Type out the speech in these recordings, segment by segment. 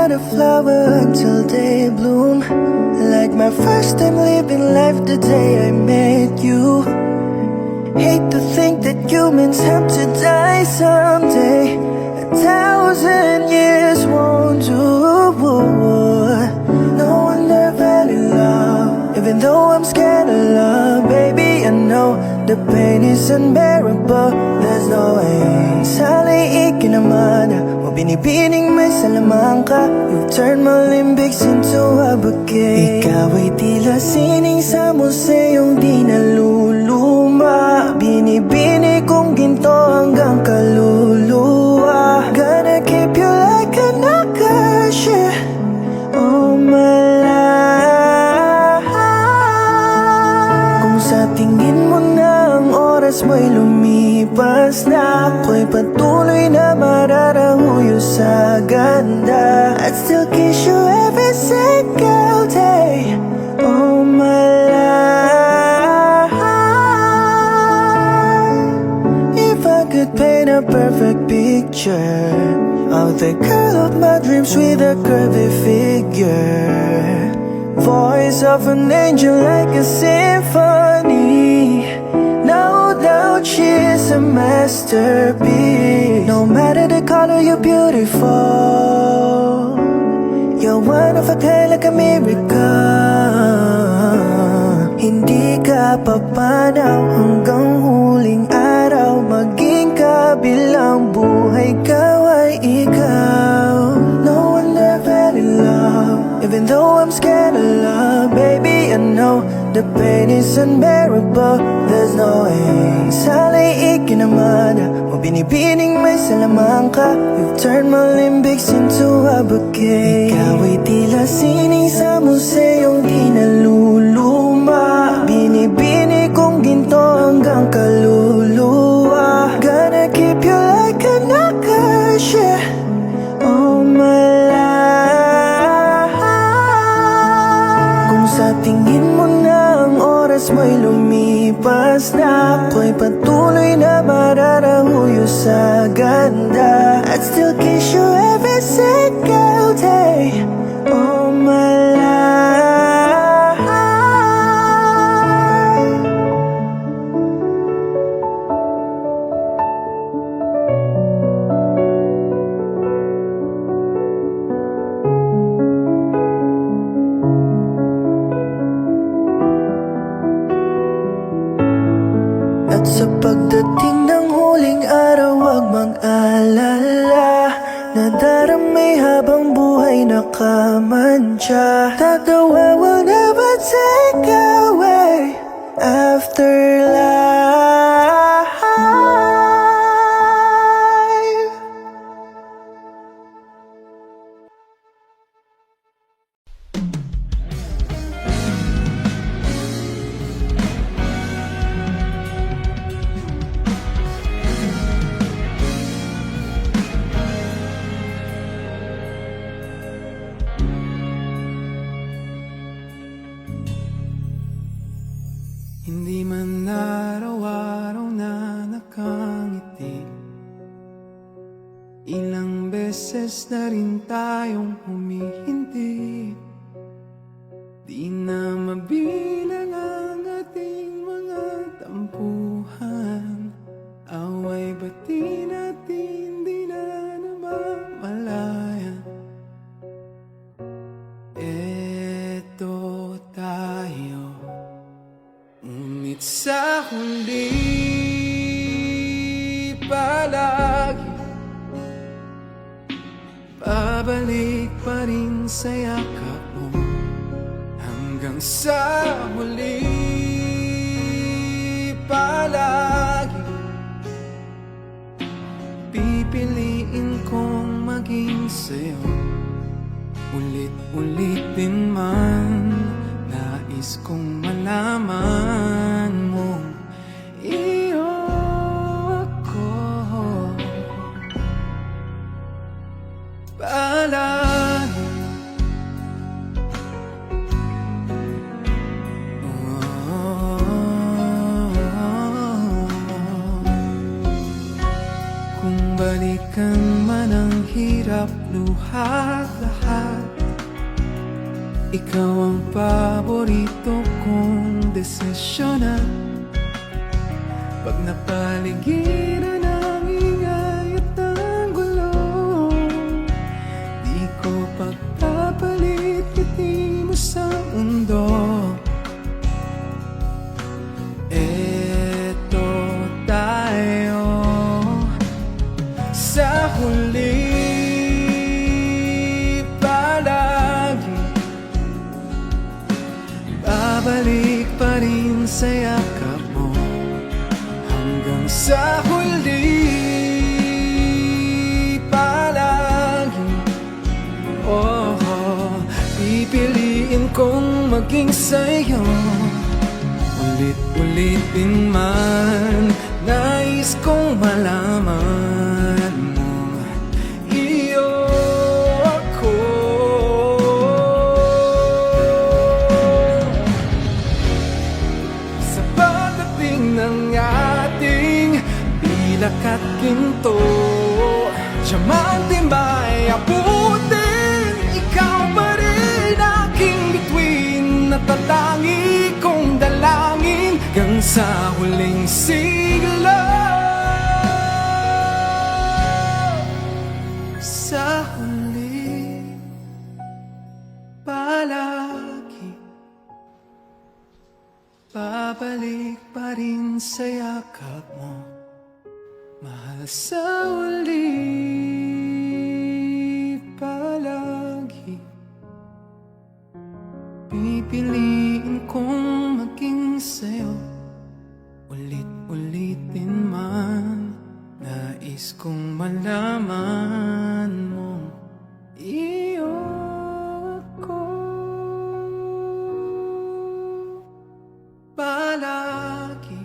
not a flower until they bloom. Like my first time living life the day I met you. Hate to think that humans have to die someday. 1,000 years won't do. No wonder I fell in love. Even though I'm scared of love, baby, I know the pain is unbearable. There's no way. Saliikin naman mo binibining may salamang ka. You've turned my limbics into a bouquet. Ikaw ay tila sining sa museyong di naluluma. Binibini kong ginto hanggang kaluluwa. Gonna keep you like a nakashi all my life. Kung sa tingin mo na ang oras mo'y lumipas na, ako'y patuloy na mararahuyo sa ganda. I'd still kiss you every single day all my life. If I could paint a perfect picture of the girl of my dreams with a curvy figure, voice of an angel like a symphony, no doubt she's a masterpiece. No matter the color, you're beautiful. You're one of a kind, like a miracle. Hindi ka papanaw hanggang huling araw. Maging kabilang buhay ka ay ikaw. No wonder I fell in love. Even though I'm scared of love, baby, I know the pain is unbearable. There's no way. Saliikin naman mo binibining may salamang ka. You've turned my limbics into a bouquet. Ikaw ay tila sining sa museyong di naluluma. Binibini kong ginto hanggang kaluluwa. Gonna keep you like a nakashi all my life. Kung sa tingin mo na ang oras mo'y lumipas na, ako'y patuloy na mararahuyo sa ganda. I'd still kiss you every single day all my life. At sa pagdating ng huling araw, huwag mag-alala. Nadaramay habang buhay nakamantya. That the world will never take away afterlife. Hindi man araw-araw na nakangiti, ilang beses na rin tayong humihinti. Di na mabilang ang ating mga tampuhan. Away bati natin di na namamalayan. Eto tayo, ngunit sa huli palagi babalik pa rin sa yakap mo. Hanggang sa huli palagi pipiliin kong maging sa'yo. Ulit-ulitin man, nais kong malaman mo iyo ako. Palagi kung Kung balikan man ang hirap, luha lahat, ikaw ang paborito kong desisyonan. Pag napaligiran ng ingay at ng gulo, di ko pagpapalit ngiti mo sa mundo. Eto tayo sa huli, palagi babalik pa rin sa yakap mo. Hanggang sa huli, palagi, pipiliin kong maging sa'yo. Ulit-ulitin man, nais kong malaman mo, iyo ako. Sa pagdating ng ating pilak at ginto, siyamang timbay abutin, ikaw pa rin aking bituin, natatangi kong dalangin hanggang sa huling siglo. Sa huli, palagi babalik pa rin sa yakap mo. Mahal, sa huli, palagi pipiliin kong maging sa'yo. Ulit-ulitin man, nais kong malaman mo, iyo ako. Palagi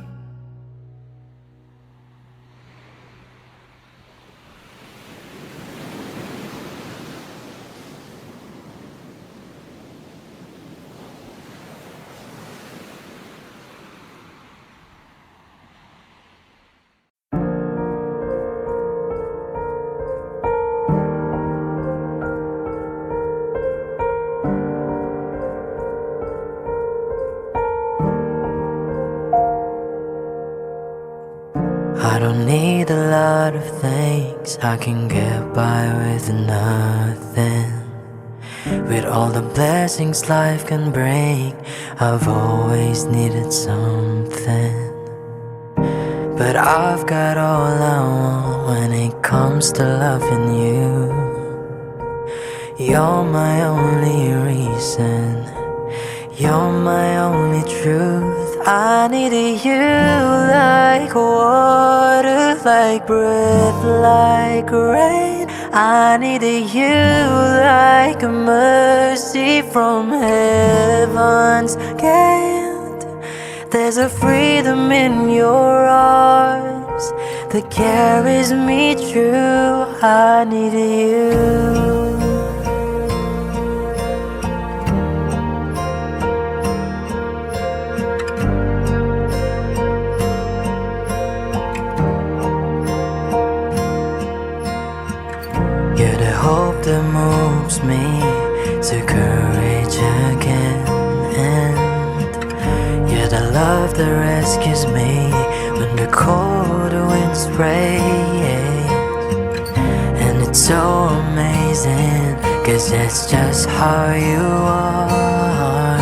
I don't need a lot of things, I can get by with nothing. With all the blessings life can bring, I've always needed something. But I've got all I want when it comes to loving you. You're my only reason, you're my only truth. I needed you like water, like breath, like rain. I needed you like a mercy from heaven's gate. There's a freedom in your arms that carries me through. I needed you. You're the hope that moves me to courage again, and you're the love that rescues me when the cold winds rain. And it's so amazing, 'cause that's just how you are.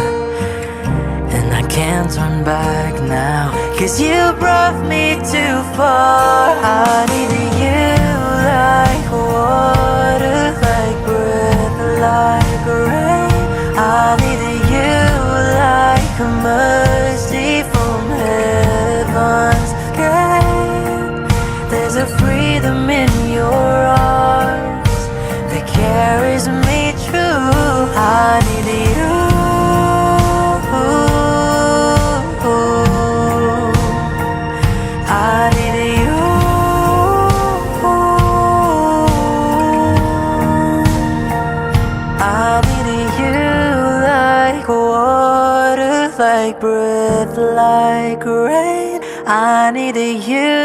And I can't turn back now, 'cause you brought me too far. I needed you like water, like breath, like rain. I needed you like a mercy from heaven's gate. There's a freedom in your arms that carries me through. I needed you. I needed you. I needed you like water, like breath, like rain. I need you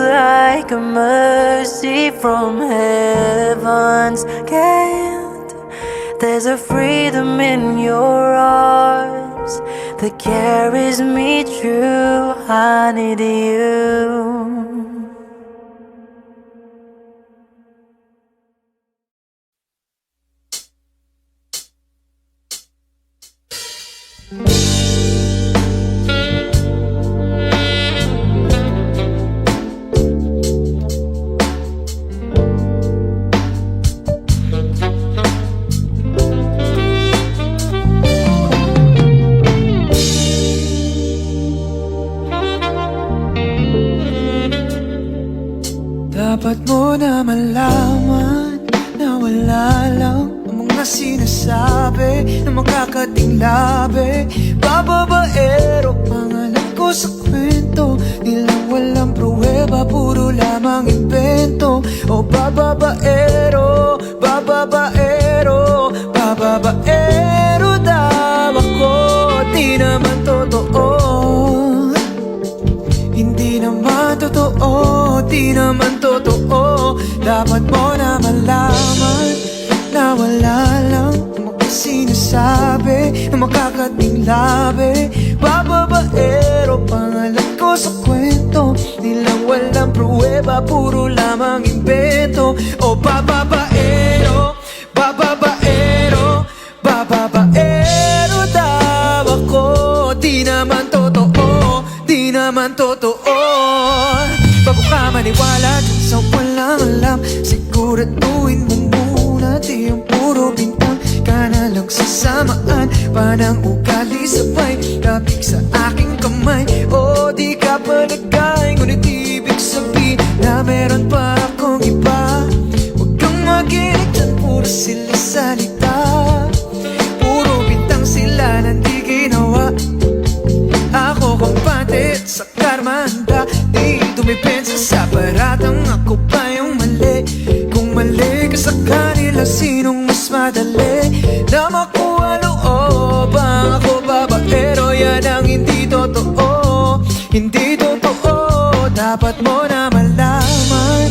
like a mercy from heaven's gate. There's a freedom in your arms that carries me through. I need you. Dapat mo na malaman na wala lang ang mga sinasabi na makakating labi. Bababaero, pangalan ko sa kwento, nilang walang pruweba, puro lamang invento. O bababaero, bababaero, bababaero daw ako. Di naman totoo, hindi naman totoo, di naman totoo. Dapat mo na malaman na wala lang ang mga sinasabi na makakating labi. Bababaero, pangalan ko sa kwento, nilang walang pruweba, puro lamang invento. O bababaero, bababaero, bababaero daw ako. Di naman totoo, di naman totoo. Bago ka maniwala dyan sa walang alam, siguraduhin mo muna di ang puro bintang ka na lang sasamaan. Parang ugali sabay, kapig sa aking kamay. O di ka pa nagkain, ngunit ibig sabihin na meron pa akong iba. Huwag kang makinig dyan, puro sila salita, puro bintang sila nang di ginawa. Ako kung patit sa karmanda, di dumipensa sa paratang ako pa yung mali. Kung mali ka sa kanila, sinong mas madali na makuha looban? Ako babaero, yan ang hindi totoo, hindi totoo. Dapat mo na malaman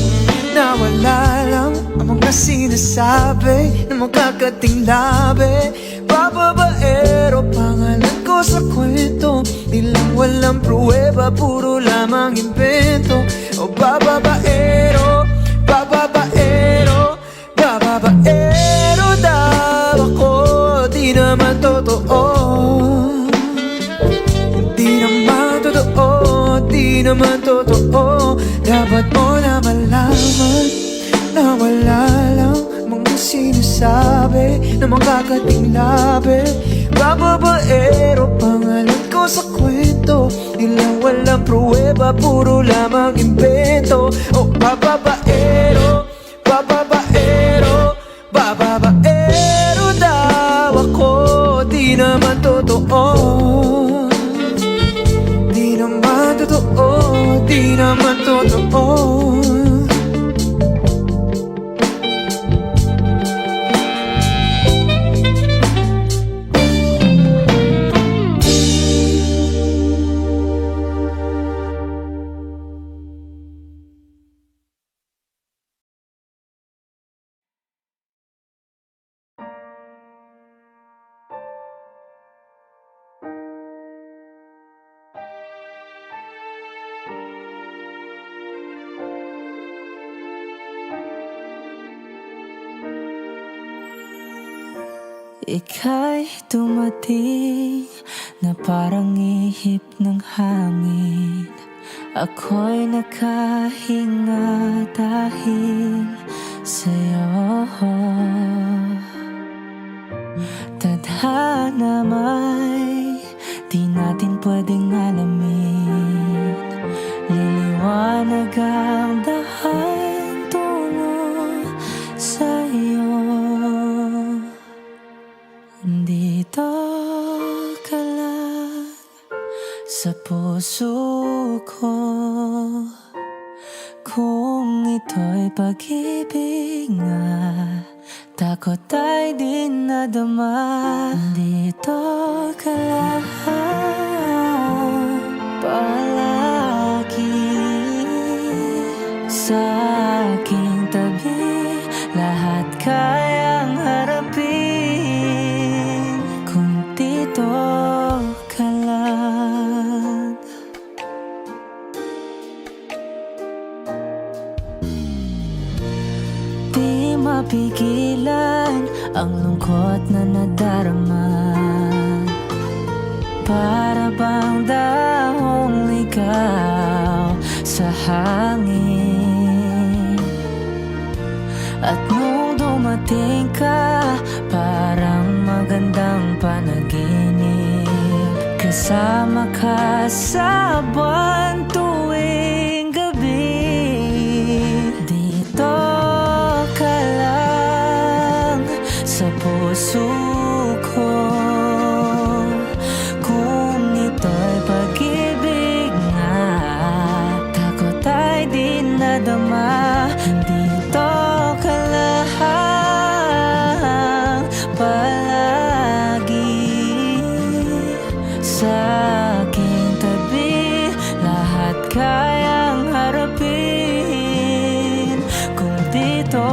na wala lang ang mga sinasabi na makakating labi. Bababaero, pangalan ko sa kwento, nilang walang pruweba, puro lamang invento. O bababaero, bababaero, bababaero daw ako. Di naman totoo, di naman totoo, di naman totoo. Dapat mo na malaman na wala lang mga sinasabi na makakating labi. Bababaero, pangalan ko sa kwento, nilang walang pruweba, puro lamang invento. O bababaero, bababaero, bababaero daw ako. Di naman totoo, di naman totoo, di naman totoo. Ika'y dumating na parang ihip ng hangin. Ako'y nakahinga dahil sa'yo. Tadhana may di natin pwedeng alamin. Liliwanag ang dahan tungo sa'yo. Dito ka lang sa puso ko, kung ito'y pag-ibig nga, takot ay di nadama. Dito ka lang palagi. sa aking tabi, lahat kayang harapin kung dito ka lang. Di mapigilan ang lungkot na nadarama, para bang dahong ligaw sa hangin. At nung dumating ka, parang magandang panaginip, kasama ka sa buwan tuwing gabi. Dito ka lang sa puso ko, kung ito'y pag-ibig nga, takot ay di nadama. Dito ka lang palagi sa aking tabi, lahat kayang harapin kung dito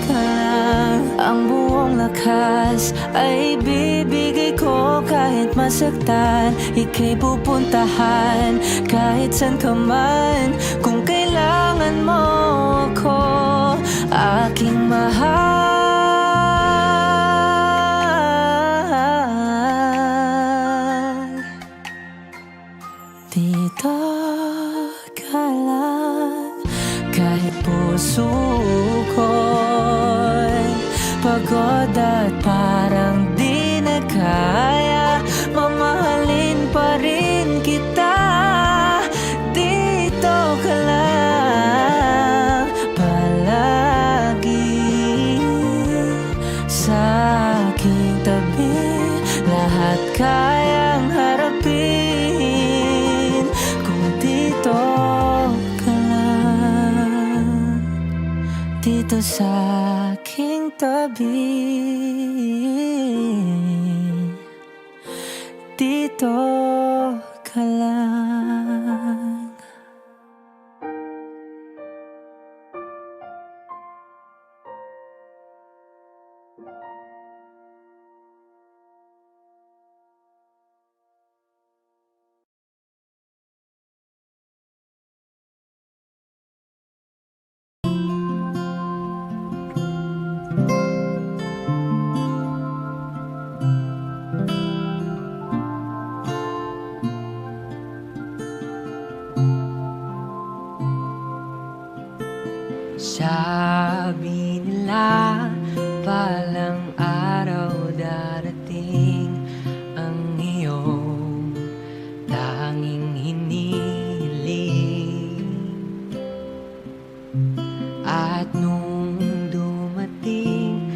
ka lang. Ang buong lakas ay bibigay ko kahit masaktan, ika'y pupuntahan kahit san ka man. Kung kailangan mo ako, aking mahal. Dito ka lang, kahit puso ko'y pagod at parang di na kaya, mamahalin pa rin kita. Dito ka lang palagi sa aking tabi, lahat kayang harapin kung dito ka lang. Dito sa aking tabi, dito ka lang. Sabi nila palang araw darating ang iyong tanging hinihiling. At nung dumating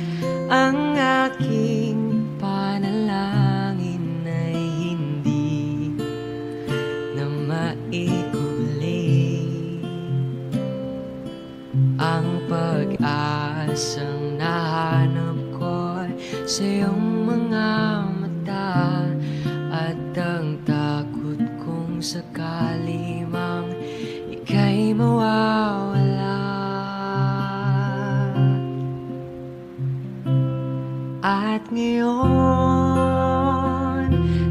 ang aking panalangin ay hindi na maikuli. Ang pag-asang nahanap ko sa iyong mga mata, at ang takot kong sakali mang ika'y mawawala. At ngayon,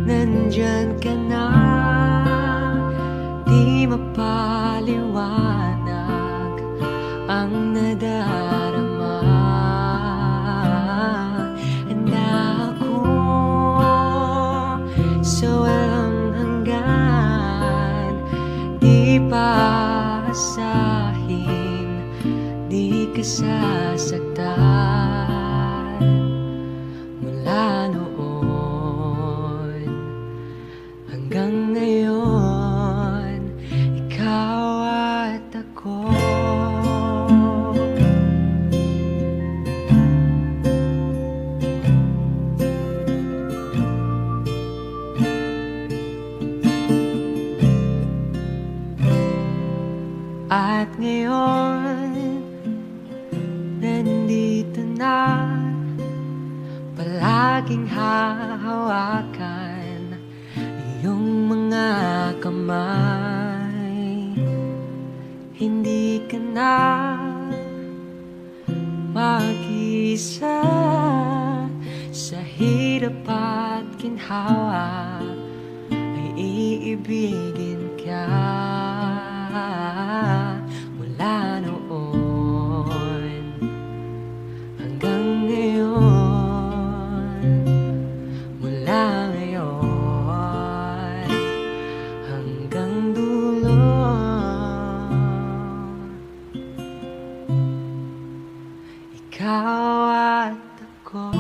nandyan ka na, di mapaliwanag ang nadarama. Handa ako sa walang hanggan, di paasahin, di ka sasaktan. Mula noon hanggang ngayon, ikaw at ako. At ngayon, nandito na, palaging hahawakan iyong mga kamay. Hindi ka na mag-isa sa hirap at ginhawa ay iibigin ka mula noon hanggang ngayon, mula ngayon hanggang dulo. Ikaw at ako.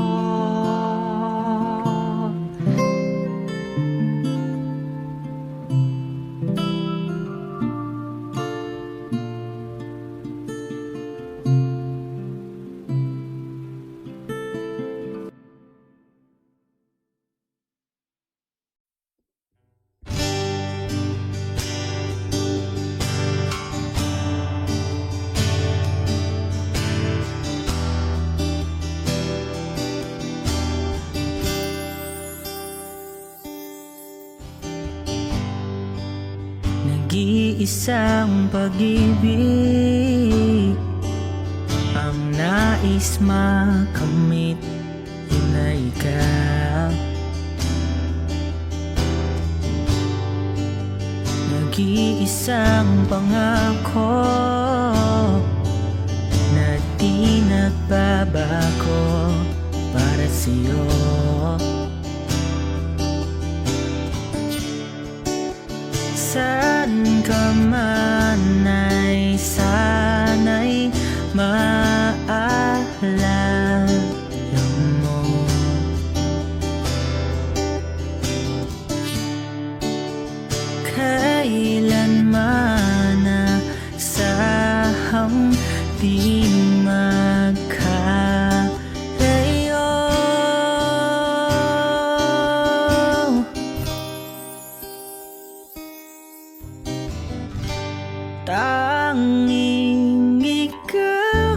Nag-iisang pag-ibig ang nais makamit, yun ay ikaw. Nag-iisang pangako na di nagbabago para sa'yo. Saan ka man ay sana'y maalala mo. Kailanman asahang di magkalayo. Tanging ikaw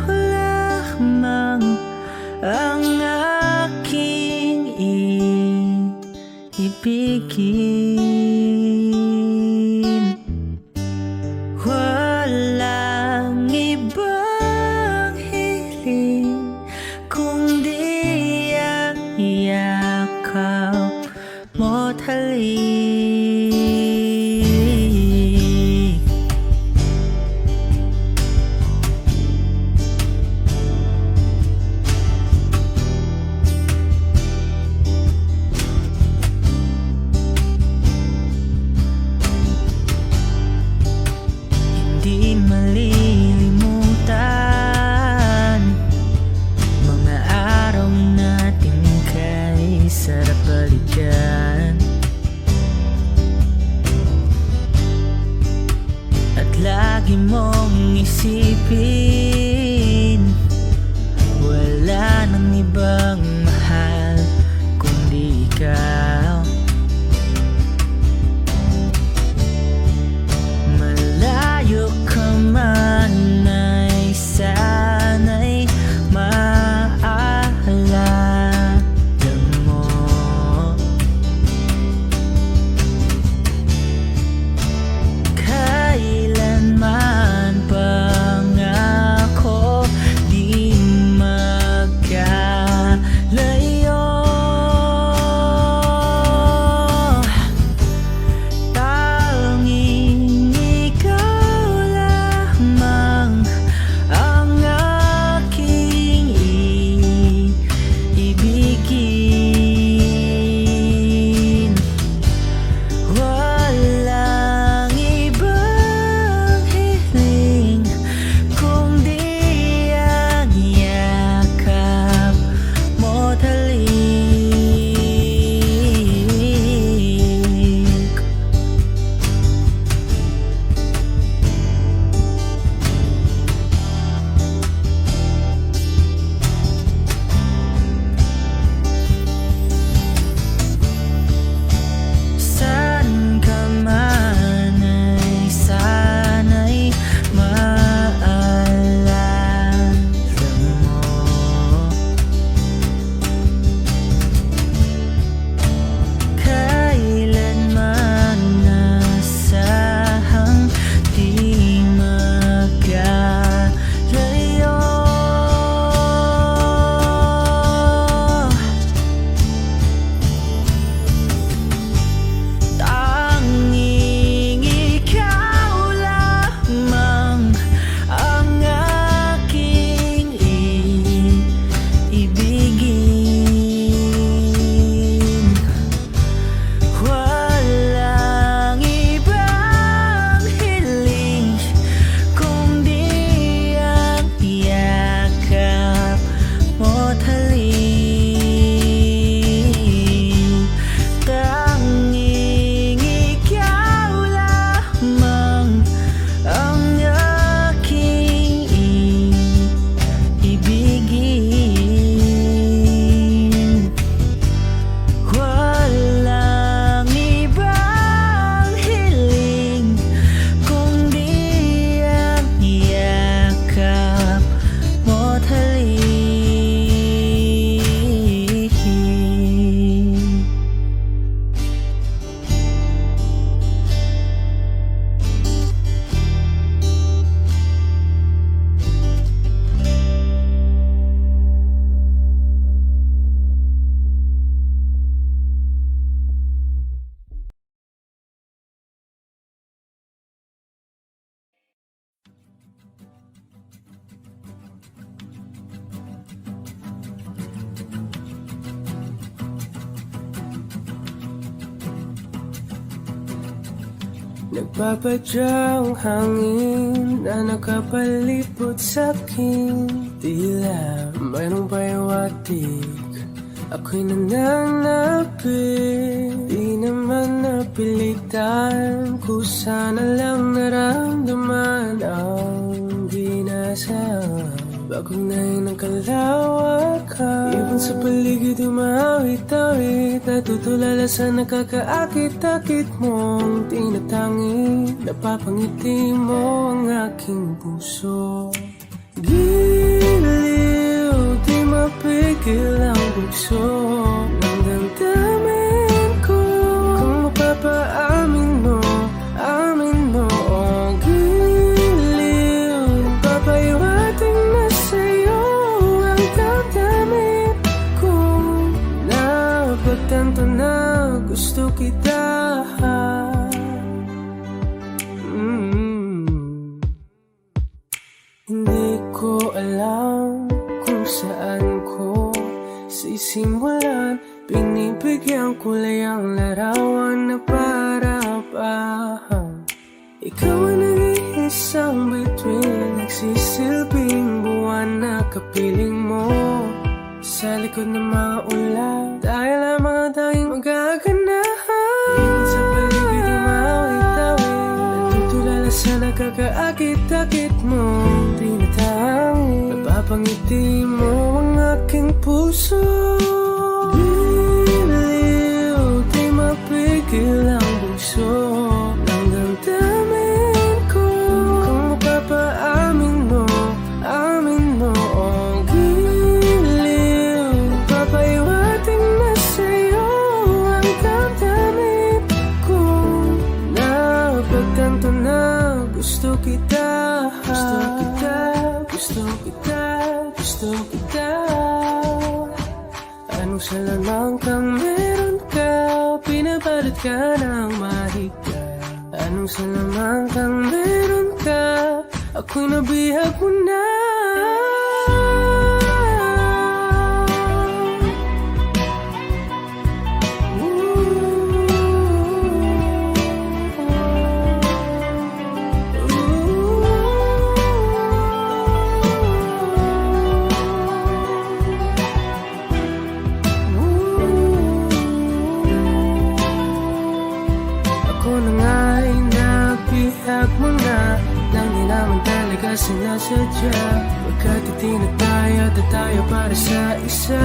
Nagpapadyang hangin na nakapalipot sa'king tila mayroong payawatig, ako'y nananapit. Di naman napilitan, kusa na lang naramdaman ang ginasam. Bagong nahin ng kalawakan, ibon sa paligid umawit-awit, natutulala sa nakakaakit-akit mong tinatangi. Napapangiti mo ang aking puso. Giliw, di mapigil ang bugso ng damdamin ko. Kung mapapaamin mo, amin mo. Oh, giliw, papahiwating na sa'yo ang damdamin ko. Napagtanto na gusto kita. Hindi ko alam kung saan ko sisimulan. Pinibigyan kulay ang larawan na para-parahan. Ikaw ang nag-iisang bituin, nagsisilbing buwan na kapiling mo. Sa likod ng mga ulan, tayo lamang ang tanging magaganahan. Ibon sa paligid umawit-awit, natutulala sa nakakaakit-akit mo. Napapangiti mo ang aking puso. Giliw, di mapigil ang bugso ng damdamin ko. Kung mapapaamin mo, amin mo. Oh, giliw, papahiwating na sa'yo ang damdamin ko. Napagtanto na gusto kita. Gusto kita, gusto kita, gusto kita. Anong salamang kang meron ka, pinabalot ka ng mahika. Anong salamang kang meron ka, ako'y nabihag mo na. Sinasadya, pagkat itinataya tayo para sa isa.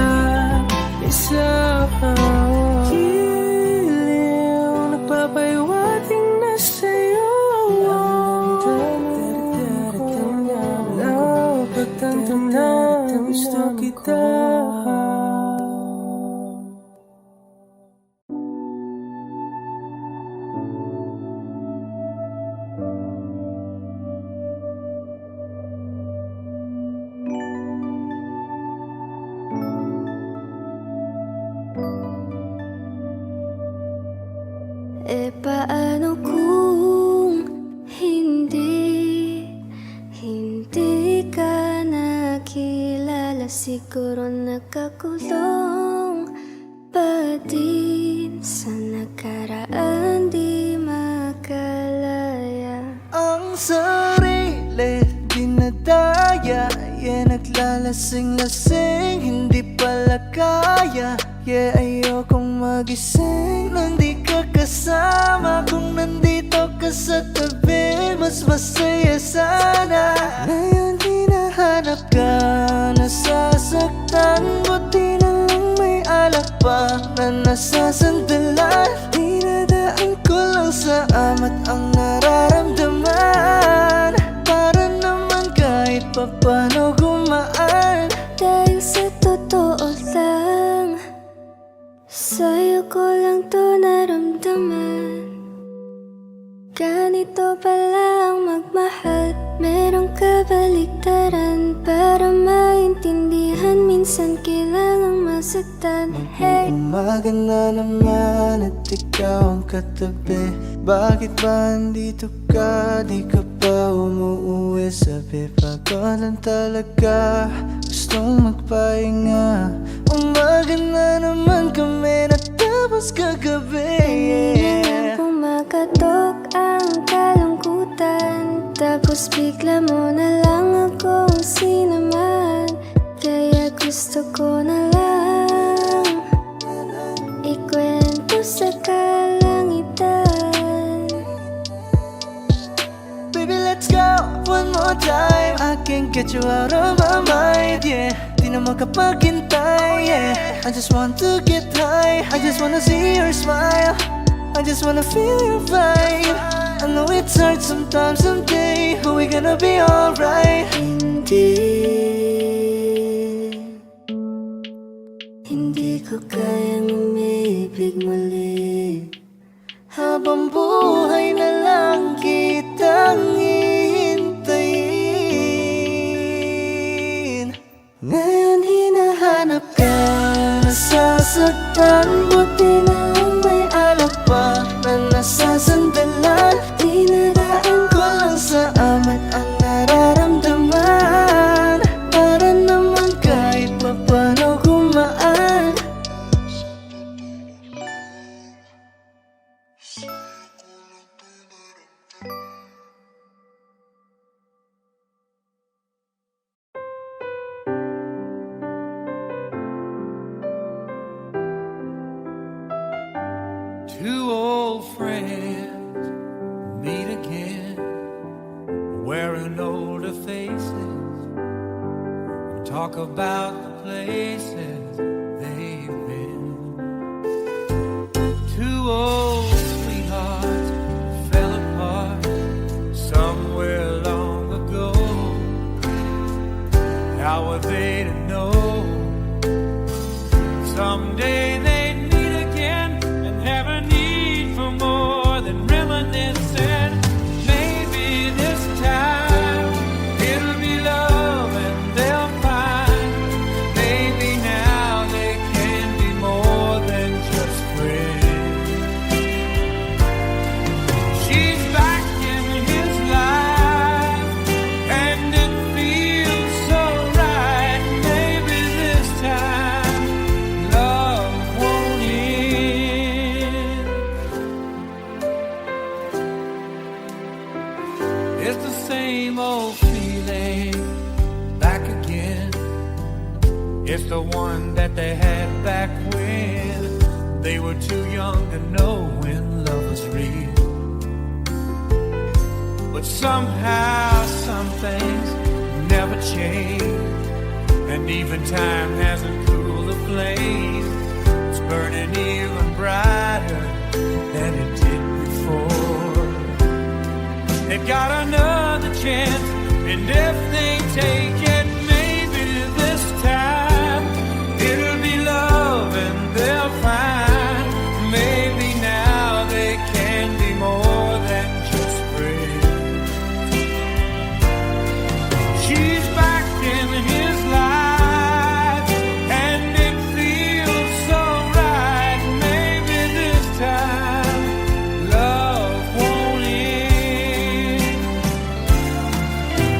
Giliw, nagpapahiwating na sa'yo. Napagtanto na gusto kita. Paano kung hindi ka nakilala? Siguro nakakulong pa din sa nakaraan, di makalaya. Ang sarili dinadaya, naglalasing-lasing, hindi pala kaya. Ayokong magising nang di ka kasama. Kung nandito ka sa tabi, mas masaya sana. Ngayon hinahanap ka, nasasaktan. Buti na lang may alak pa na nasasandalan. Dinadaan ko lang sa amat ang nararamdaman, para naman kahit papano gumaan. Dahil sa totoo lang, sa'yo ko lang to naramdaman. Ganito pala ang magmahal, merong kabaliktaran. Para maintindihan, minsan kailangang masaktan. Hey, umaga na naman at ikaw ang katabi. Bakit ba andito ka? Di ka pa umuuwi. Sabi pagod lang talaga, gustong magpahinga. Umaga na naman kami natapos kagabi. hindi na pumakatok ang want you out of my mind, yeah. Di na makapaghintay, yeah. I just want to get high, I just wanna see your smile, I just wanna feel your vibe. I know it's hard sometimes, someday, but we gonna be alright. Hindi ko kayang umibig muli. Habang buhay na lang kitang hihintayin. Ngayon hinahanap ka, nasasaktan. Buti na lang may alak pa na nasasandalan. Dinadaan ko lang sa amat ang nararamdaman, para naman kahit papano gumaan. Two old friends meet again, wearing older faces, talk about the places they've been. Two old sweethearts fell apart somewhere long ago. How were they to know someday they'd meet again and have a need for more than reminiscing? Maybe this time it'll be love and they'll find. Maybe now they can be more than just friends. She's back in his life and it feels so right. Maybe this time love won't end. It's the same old feeling back again. It's the one that they had back when they were too young to know when love was real. But somehow some things never change, and even time hasn't cooled the flame. It's burning even brighter than it did before. They got another chance, and if they take it, maybe this time it'll be love and they'll find. Maybe now they can be more than just friends. She's back in his life and it feels so right. Maybe this time love won't end.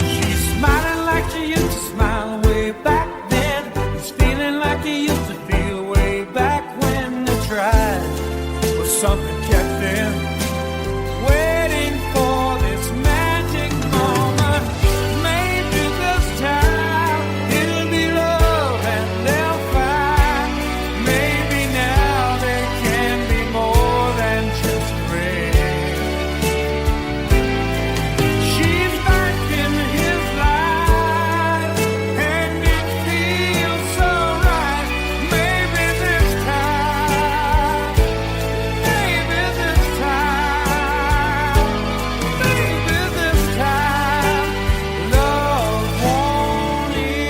She's smiling like she used to smile way back then. He's feeling like he used to feel way back when they tried, but something kept them waiting for this magic moment. Maybe this time it'll be love and they'll find. Maybe now they can be more than just friends. She's back in his life and it feels so right. Maybe this time, maybe this time, maybe this time love won't end.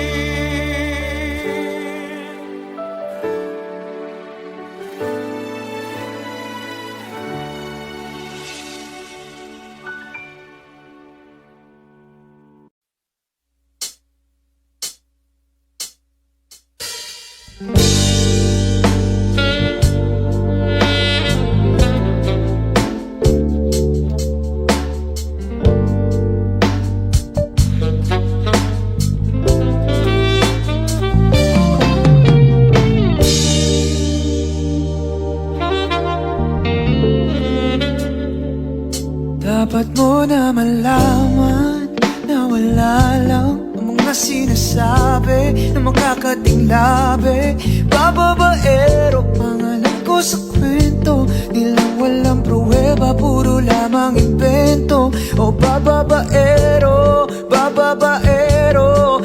Dapat mo na malaman na wala lang ang mga sinasabi na makakating labi. Bababaero pangalan ko sa kwento nilang walang pruweba, puro lamang invento. O bababaero, bababaero,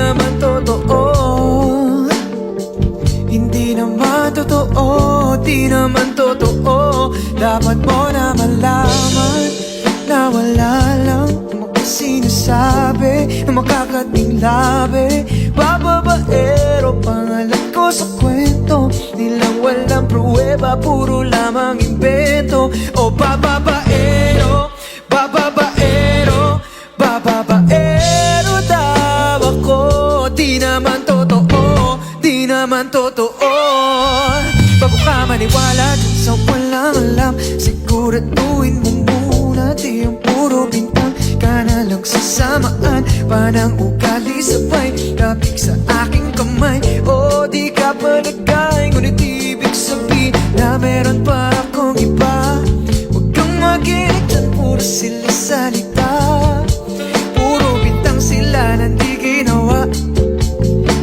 naman totoo. Hindi naman totoo, di naman totoo. Dapat mo na malaman na wala lang ang mga sinasabi na makakating labi. Bababaero, pangalan ko sa kwento, nilang walang pruweba, puro lamang imbento. O bababaero, bababaero, bababaero daw ako. Di naman totoo, di naman totoo. Bago ka maniwala dyan sa walang alam, siguraduhin mo muna di ang puro bintang ka na lang sasamaan. Panang ugali sabay, kapig sa aking kamay. O di ka palagay, ngunit ibig sabihin na meron pa akong iba. Huwag kang maginig dyan, puro sila salita, puro bintang sila na di ginawa.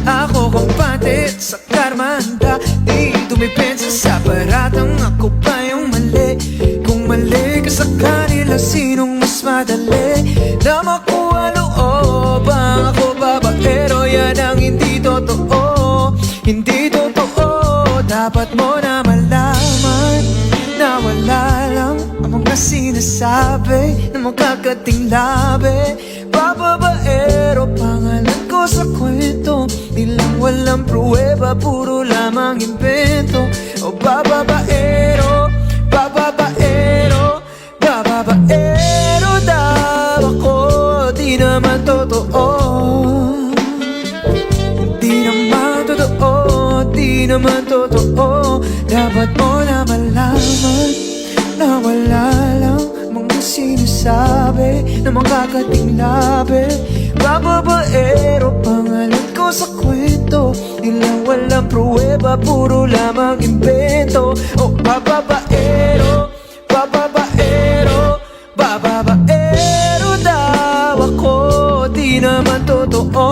Ako kumpante sa karmanda, di dumipensa sa paratang ako pa yung mali. Kung mali ka sa kanila, sinong mas madali na makuha looban? Ako babaero, yan ang hindi totoo, hindi totoo. Dapat mo na malaman na wala lang ang mga sinasabi na makakating labi. Bababaero, pangalan ko sa kwento, nilang walang pruweba, puro lamang imbento. O bababaero, bababaero, bababaero daw ako. Di naman totoo, di naman totoo, di naman totoo. Dapat mo na malaman na wala lang mga sinasabi na makakating labi. Bababaero, pangalan ko sa kwento, nilang walang pruweba, puro lamang imbento. O bababaero, bababaero, bababaero daw ako. Di naman totoo,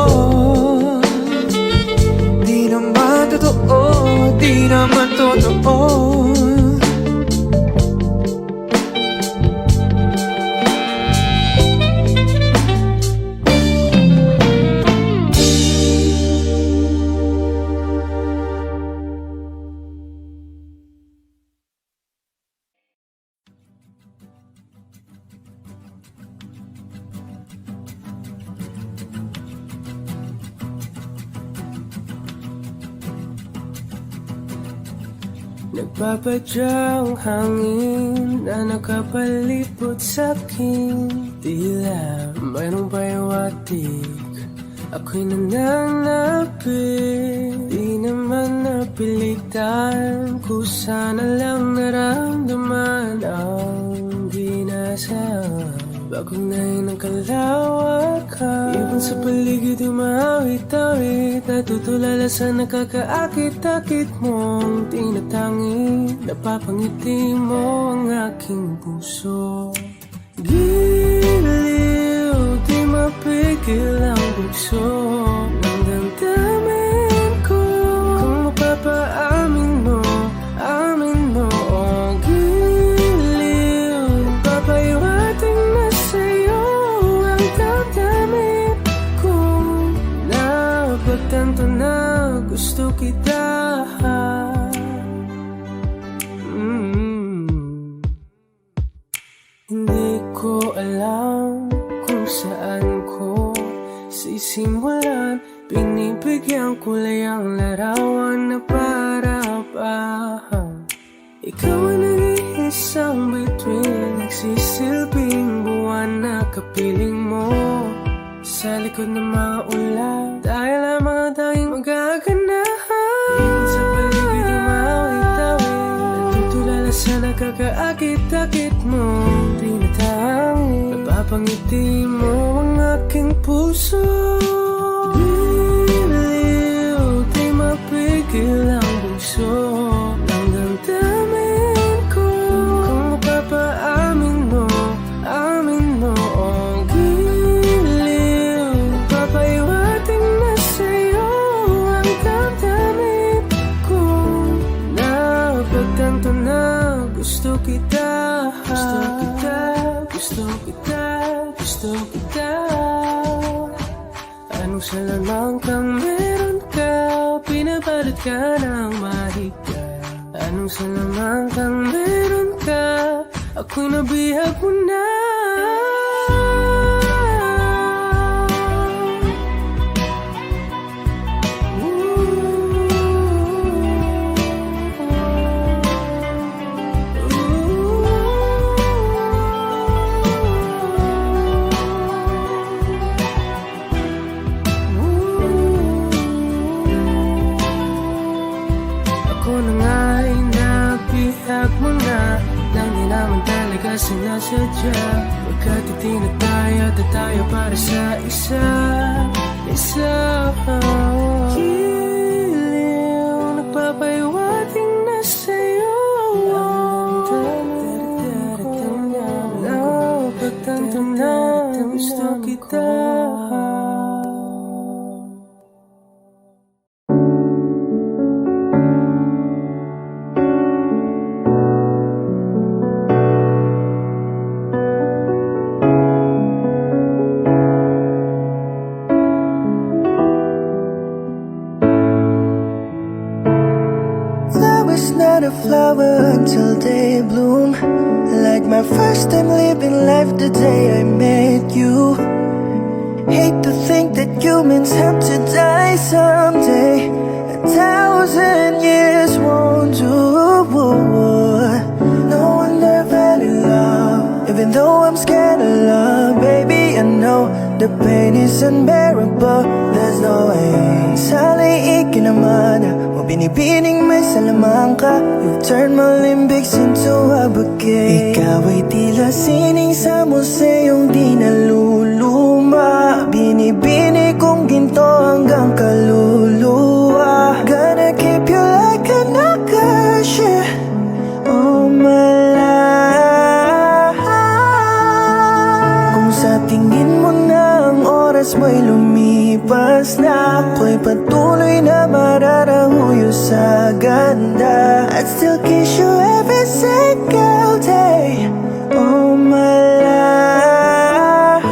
di naman totoo, di naman totoo. Nagpapadyang hangin na nakapalipot sa'kin, tila mayroong payawatik, ako'y nananapit. Di naman napilitan, kusa na lang naramdaman ang ginasam. Bagong nahin ng kalawakan, ibon sa paligid umawit-awit, natutulala sa nakakaakit-akit mong tinatangi. Napapangiti mo ang aking puso. Giliw, di mapigil ang bugso ng damdamin ko. Kung mapapaamin mo, amin mo. Oh, giliw, papayawating na sa'yo ang damdamin ko. Napagtanto na gusto kita. Hindi ko alam kung saan ko sisimulan. Binibigyan kulay ang larawan na para-parahan. Ikaw ang nag-iisang bituin, nagsisilbing buwan na kapiling mo. Sa likod ng mga ulan, dahil ang mga tanging magaganahan. Ibon sa paligid umawit-awit, natutulala sa nakakaakit-akit mo. Tinatangi, napapangiti mo ang aking puso. Giliw, di mapigil ang bugso ng damdamin ko. Kung mapapaamin mo, amin mo. Oh, giliw, papayawating na sa'yo ang damdamin ko. Napagtanto na gusto kita. Gusto kita, gusto kita, gusto kita. Anong Anong salamang kang meron ka? Pinabalot ka ng mahiga. Anong salamang kang meron ka? Ako'y nabihag mo na. Ako na nga'y nabihag mo na. Nang di naman talaga sinasadya. Pagkat itinataya at tayo para sa isa. Giliw, nagpapahiwating na sa'yo. Napagtanto na gusto kita. Flowers not a flower until they bloom. Like my first time living life the day I met you. Hate to think that humans have to die someday. 1,000 years won't do. No wonder I fell in love. Even though I'm scared of love, baby, I know the pain is unbearable. There's no way. Saliikin naman mo binibining may salamang ka. You turn my limbics into a bouquet. Ikaw ay tila sining sa museyong di naluluma. Binibini kong ginto hanggang kaluluwa. Gonna keep you like a nakasya all my life. Kung sa tingin mo na ang oras mo'y lumipas na, ako'y patuloy na mararahuyo sa ganda. I'd still kiss you every single day all my life.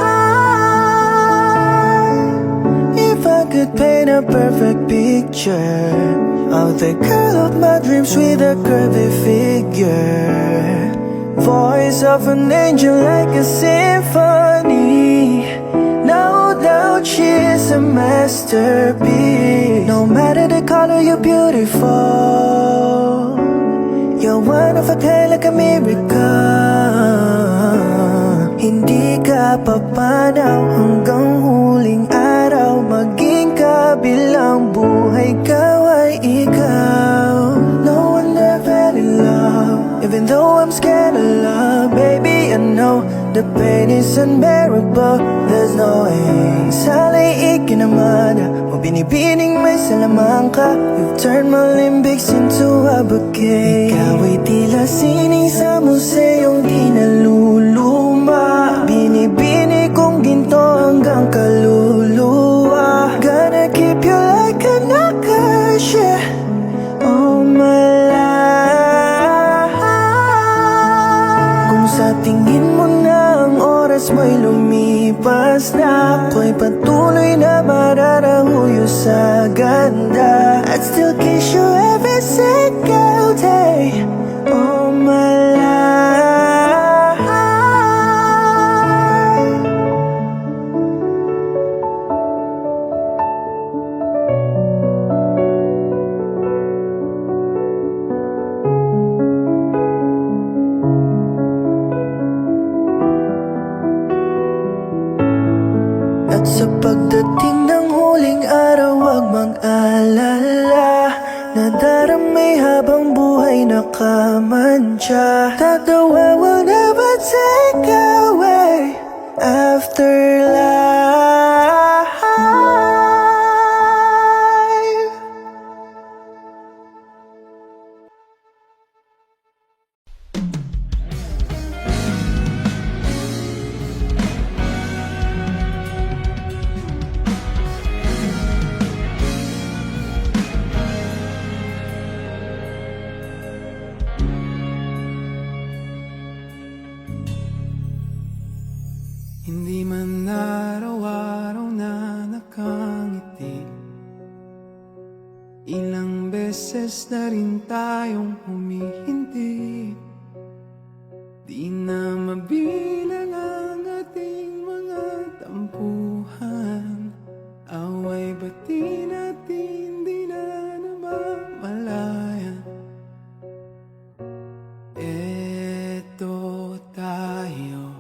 If I could paint a perfect picture of the girl of my dreams with a curvy figure, voice of an angel like a symphony. No doubt she's a masterpiece. No matter the color, you're beautiful. You're one of a kind, like a miracle. Hindi ka papanaw hanggang huling araw. Maging kabilang buhay ka ay ikaw. No wonder I fell in love. Even though I'm scared of love, baby, I know the pain is unbearable. There's no way. Saliikin naman mo binibining may salamang ka. You've turned my limbics into a bouquet. Ikaw ay tila sining sa museyong di naluluma. Binibini kong ginto hanggang kaluluwa. Gonna keep you like a nakasya all my life. Kung sa tingin mo na ang oras mo'y lumipas na, ako'y patuloy na mararahuyo sa ganda. I'd still kiss you every single day all my life. At sa pagdating ng huling araw, huwag mag-alala. Nadaramay habang buhay nakamantya. That the world will never take away afterlife. Hindi man araw beses na rin tayong humihindi. Di na mabilang ang ating mga tampuhan. Away bati natin di na namamalayan. Eto tayo,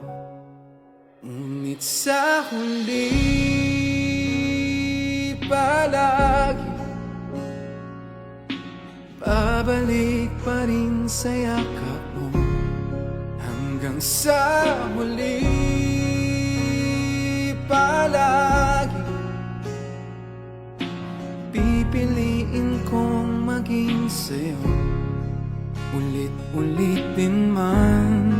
ngunit sa huli palagi babalik pa rin sa yakap mo. Hanggang sa huli palagi pipiliin kong maging sa'yo. Ulit-ulitin man,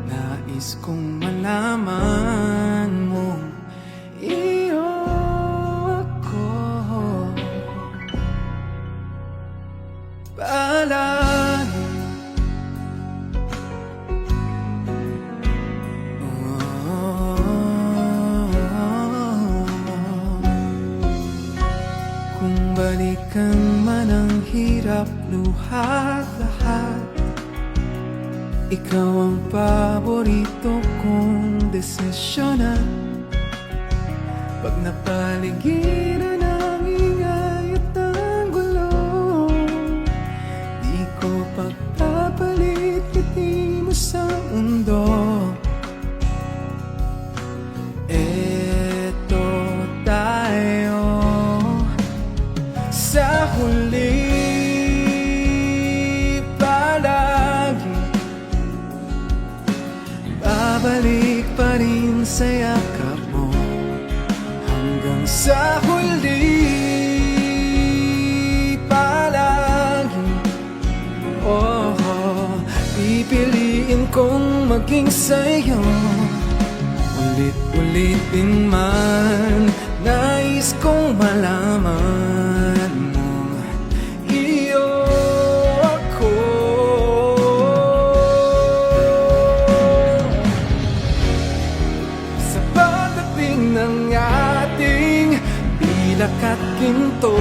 nais kong malaman mo iyo ako palagi. Kung balikan man ang hirap, luhat lahat, ikaw ang paborito kong desisyon. At pag napaligiran ang ingay at ang gulo, di ko pagpapalit ngiti mo sa mundo. Eto tayo sa huli palagi babalik pa rin sa yakap mo. Hanggang sa huli palagi, pipiliin kong maging sa'yo. Ulit-ulitin man, nais kong malaman mo iyo ako. Sa pagdating ng ating pilak at ginto,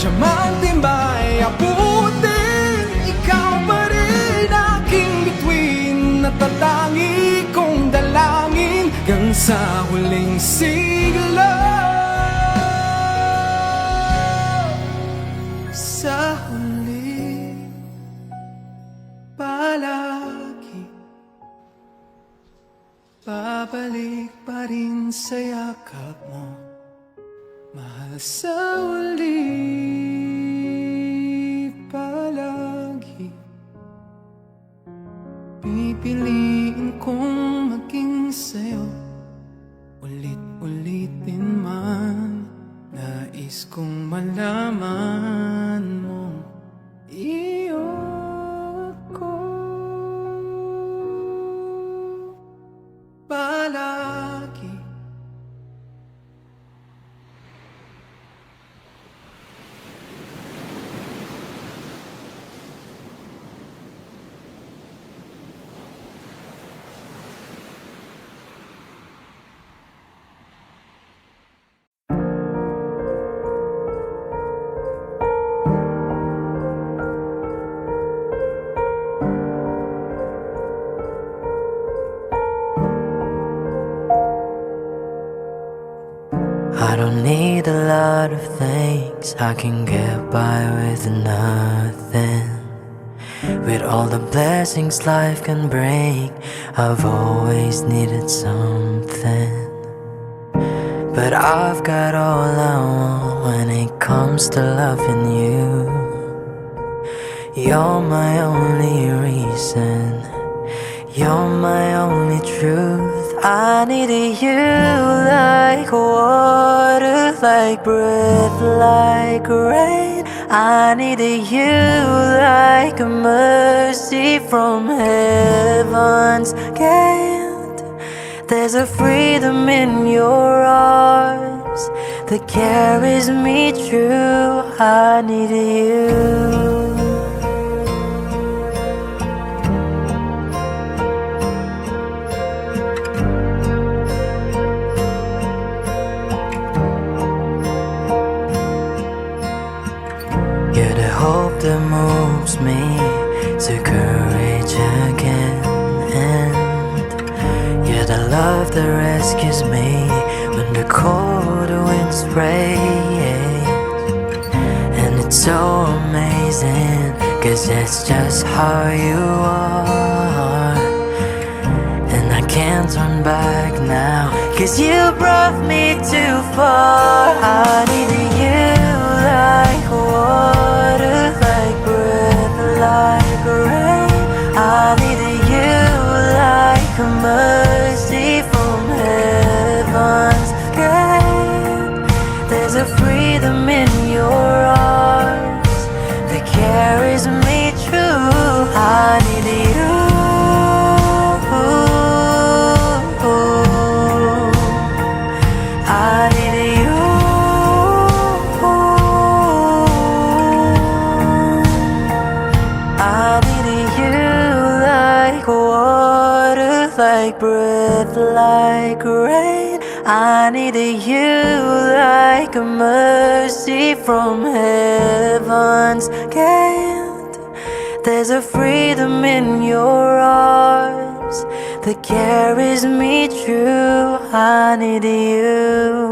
diamang timbay abutin, ikaw pa rin aking bituin. Natatangi kong dalangin hanggang sa huling siglo. Sa huli palagi babalik pa rin sa yakap mo. Mahal sa huli palagi pipiliin kong maging sa'yo. Ulit-ulitin man, nais kong malaman mo iyo ako palagi. I don't need a lot of things, I can get by with nothing. With all the blessings life can bring, I've always needed something. But I've got all I want when it comes to loving you. You're my only reason, you're my only truth. I needed you like water, like breath, like rain. I needed you like a mercy from heaven's gate. There's a freedom in your arms that carries me through. I needed you. that moves me to courage again. And you're the love that rescues me when the cold winds rain. And it's so amazing, 'cause that's just how you are. And I can't turn back now, 'cause you brought me too far. I need you like water, like breath, like rain. I need you like a mercy from heaven's gate. There's a freedom in your arms that carries me through. I need you. I need you. I need you like water, like breath, like rain. I need you like a mercy from heaven's gate. There's a freedom in your arms that carries me through. I need you.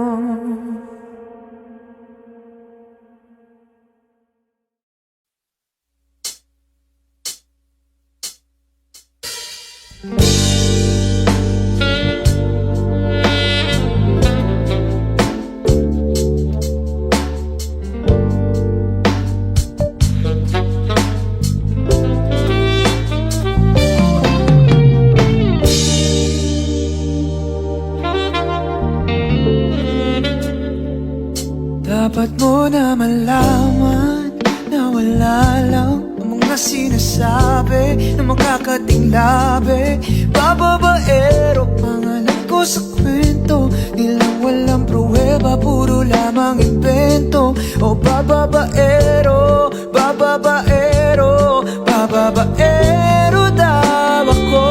Dapat mo na malaman na wala lang ang mga sinasabi na makakating labi. Bababaero, pangalan ko sa kwento, nilang walang pruweba, puro lamang invento. O bababaero, bababaero, bababaero daw ako.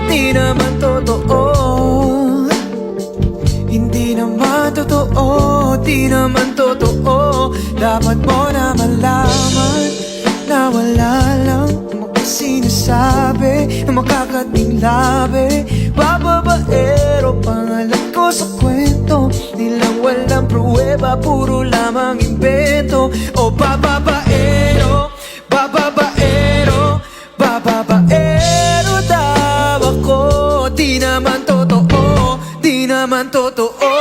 Di naman totoo, hindi naman totoo, di naman totoo. Dapat mo na malaman na wala lang ang mga sinasabi na makakating labi. Bababaero, pangalan ko sa kwento, nilang walang pruweba, puro lamang invento. O bababaero, bababaero, bababaero daw ako. Di naman totoo, di naman totoo.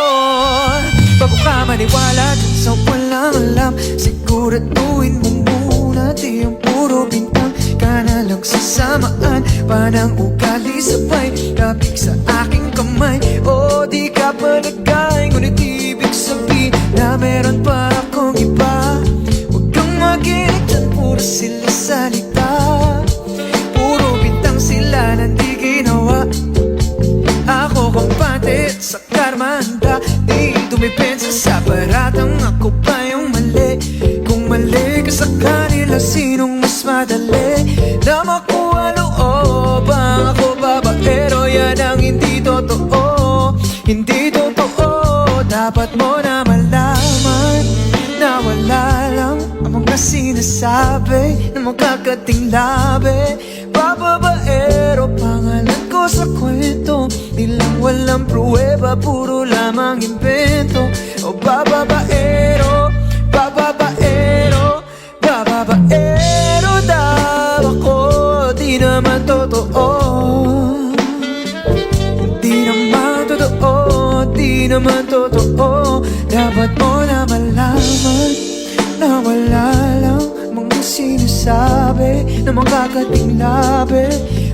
Bago ka maniwala dun sa walang alam, siguraduhin mo muna di yung puro bintang. Ka na lang sasamaan, panang ugali sabay, kapig sa aking kamay. O di ka palagay, ngunit ibig sabihin na meron pa akong iba. Huwag kang makinig dyan, puro sila salita, puro bintang sila na di ginawa. Ako kampante sa karmanda, di dumipensa sa paratang ako pa yung mali. Kung mali ka sa kanila, sinong mas madali na makuha looban? Ako babaero, yan ang hindi totoo, hindi totoo. Dapat mo na malaman na wala lang ang mga sinasabi na makakating labi. Bababaero, pangalan ko sa kwento, nilang walang pruweba, puro lamang invento. O bababaero, bababaero, bababaero daw ako. Di naman totoo, di naman totoo, di naman totoo. Dapat mo na malaman na wala lang mga sinasabi na makakating labi.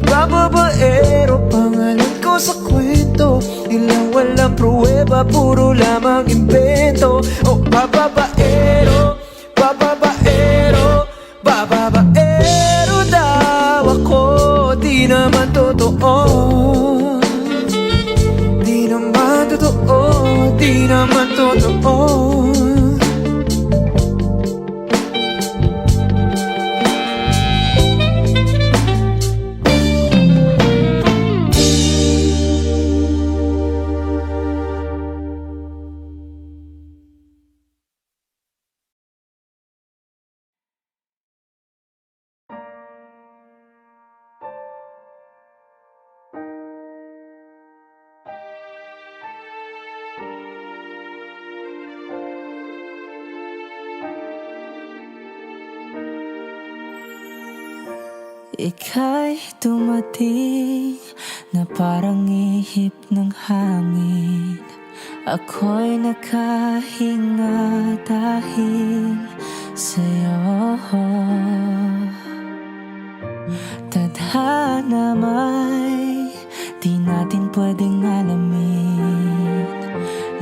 Bababaero, pangalan ko sa kwento, nilang walang pruweba, puro lamang invento. O bababaero, bababaero, bababaero daw ako. Di naman totoo, di naman totoo, di naman totoo. Ika'y dumating na parang ihip ng hangin. Ako'y nakahinga dahil sa'yo. Tadhana may di natin pwedeng alamin.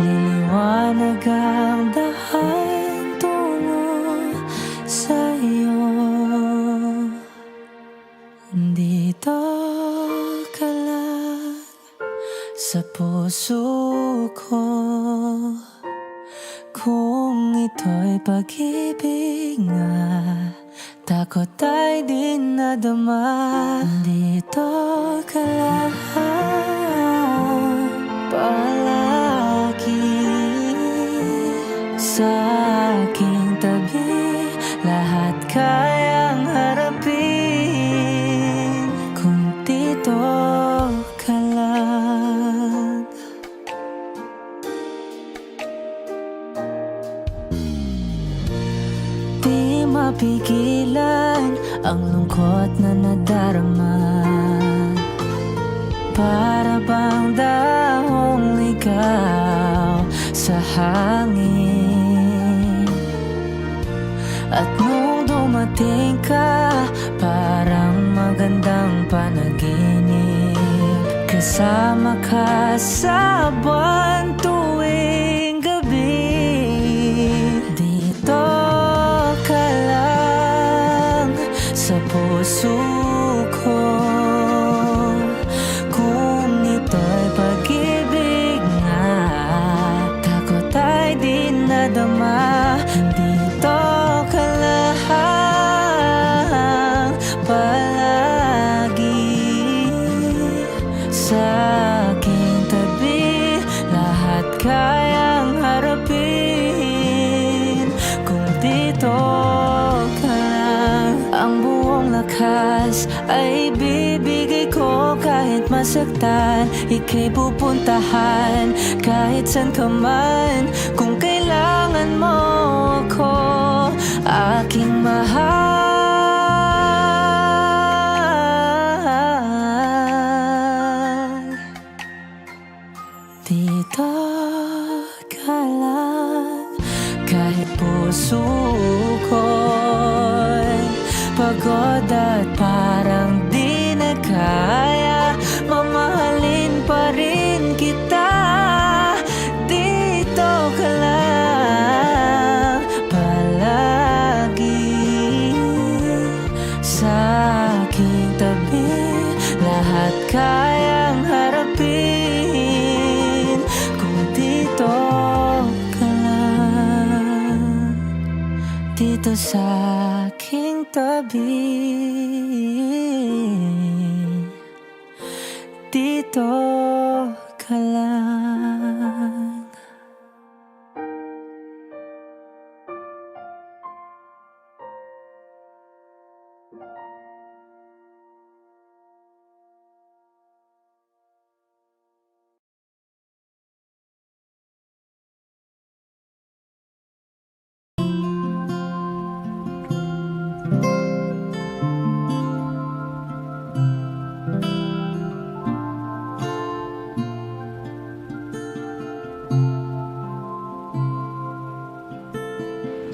Liliwanag ang dahan tungo sa'yo. Dito ka lang sa puso ko. Kung ito'y pag-ibig nga, takot ay di nadama. Dito ka lang palagi sa aking tabi. Lahat kayang harapin kung dito ka lang. Di mapigilan ang lungkot na nadarama. Para bang dahong ligaw sa hangin. At nung dumating ka, parang magandang panaginip. Kasama ka sa buwan tuwing gabi. Dito ka lang sa puso ko. Kung ito'y pag-ibig nga, takot ay di nadama. Dito ka lang palagi sa aking tabi. Lahat kayang harapin kung dito ka lang. Ang buong lakas ay bibigay ko kahit masaktan. Ika'y pupuntahan kahit saan ka man. Kung kailangan mo ako, aking mahal. Dito ka lang kahit puso ko'y pagod at parang di na kaya. Mamahalin pa rin kita. Dito ka lang palagi sa aking tabi. Lahat kayang harapin kung dito ka lang. Dito sa aking tabi. Dito ka lang.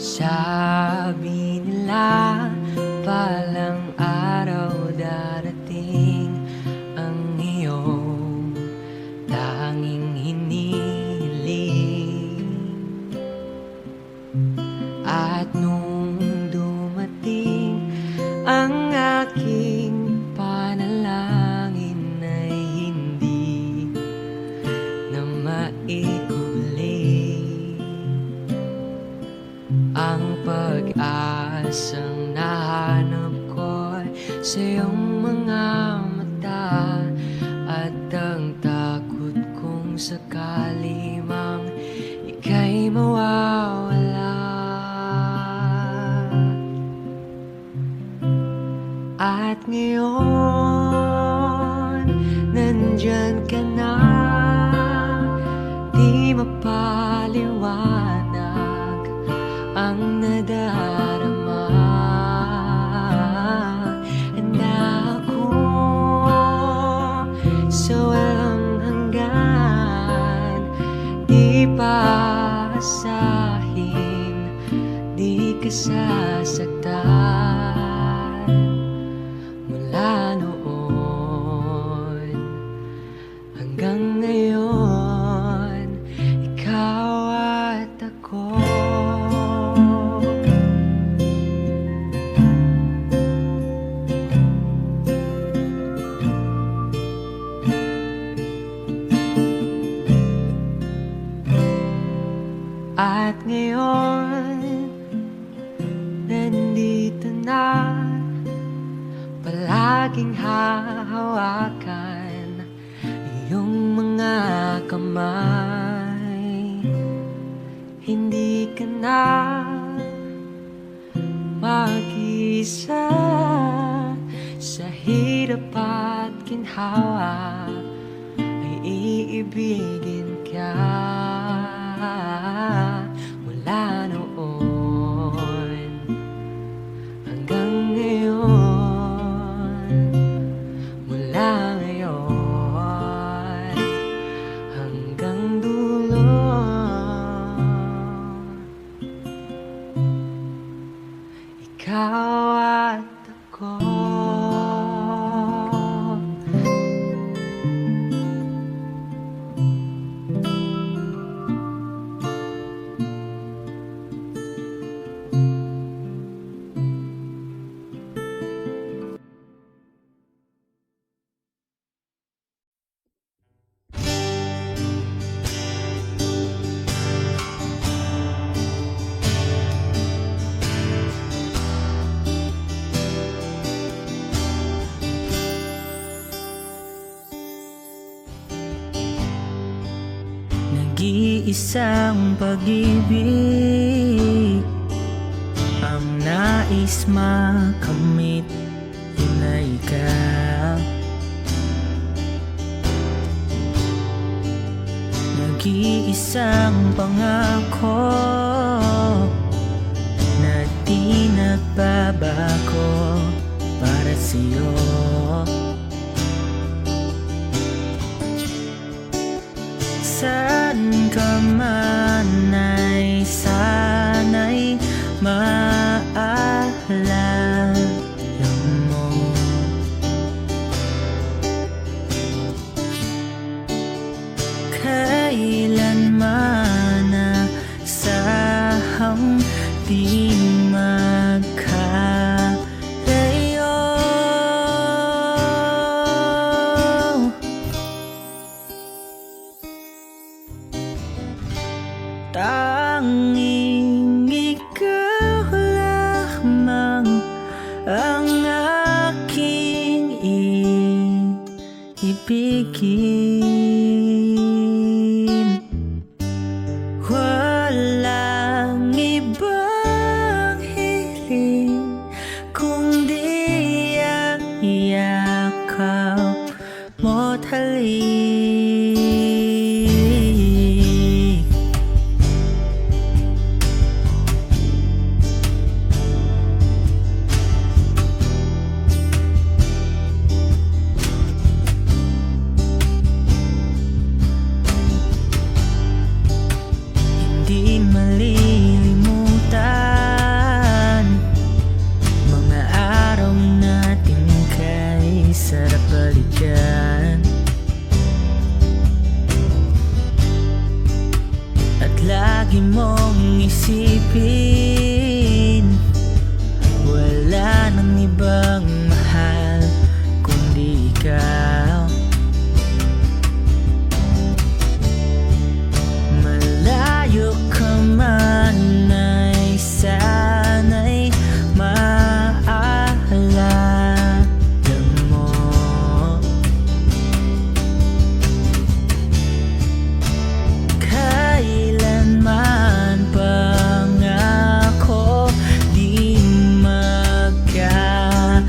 Sabi nila palang araw darating ang iyong tanging hinihiling. At nung dumating ang aking panalangin ay hindi na maikubli. Ang pag-asang nahanap ko'y sa iyong mga mata. At ang takot kong sakali mang ika'y mawawala. At ngayon, nandyan ka na. Di mapaliwanag ang nadarama. And I pasahin, di ka sasaktan. Mula noon hanggang ngayon, ikaw at ako. At ngayon, nandito na, palaging hahawakan iyong mga kamay. Hindi ka na mag-isa sa hirap at ginhawa, ay iibigin ka. Mula noon hanggang ngayon, mula ngayon hanggang dulo, ikaw at ako. Nag-iisang pag-ibig ang nais makamit, yun ay ikaw. Nag-iisang pangako na di nagbabago para sa'yo. Saan ka man ay sana'y maalala mo. Kailanman nasahang di magkalayo. Tanging ikaw lamang ang aking iibigin. Walang ibang hiling kundi ang yakap mo't halik. Di malilimutan mga araw natin kay sarap balikan. At lagi mong isipin, wala nang ibang mahal kundi ikaw. Malayo ka man ay sana'y maalala mo. Kailanman pangako di magkalayo.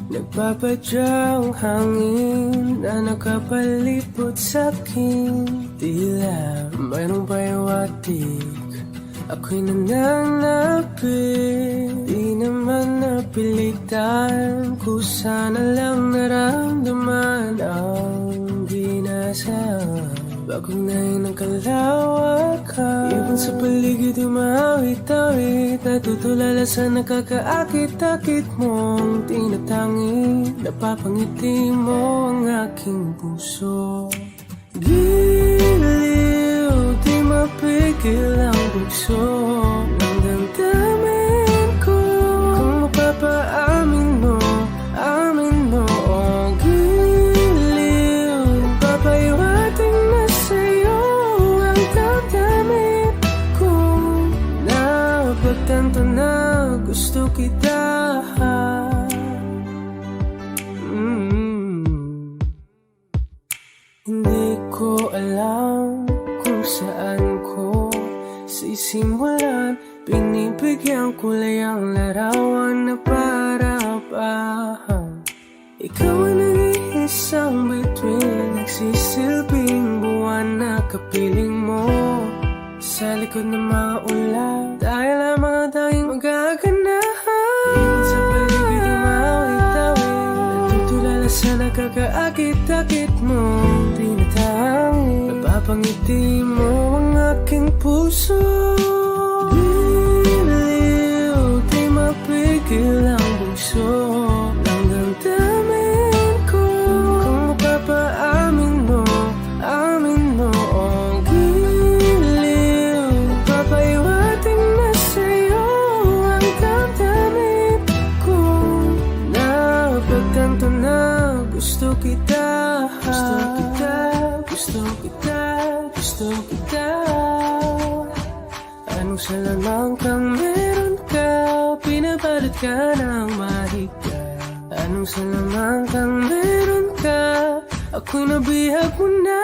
Nagpapadyang hangin na nakapalipot sa'kin. Tila mayroong payawatig, ako'y nananapit. Di naman napilitan, kusana lang naramdaman ang ginasam. Bagong nahin ng kalawakan, ibon sa paligid umawit-awit. Natutulala sa nakakaakit-akit mong tinatangi. Napapangiti mo ang aking puso. Giliw, di mapigil ang bugso ng damdamin ko. Kung mapapaamin mo, amin mo. Oh, giliw, papahiwating na sa'yo ang damdamin ko. Napagtanto na gusto kita. Hindi ko alam kung saan ko sisimulan. Binibigyan kulay ang larawan na para-pahan. Ikaw ang nag-iisang bituin, nagsisilbing buwan na kapiling mo. Sa likod ng mga ulan, tayo lamang ang tanging magaganahan. Ibon sa paligid umawit-awit, natutulala sa nakakaakit-akit mo. Tinatangi, napapangiti mo ang aking puso. Giliw, di mapigil ang bugso ng damdamin ko. Kung mapapaamin mo, amin mo. Oh, giliw, papahiwating na sa'yo ang damdamin ko. Napagtanto na gusto kita. Gusto kita, gusto kita, gusto kita. Anong salamang kang meron ka, pinabalot ka ng mahigpit. Anong salamang kang meron ka, ako'y nabihag mo na.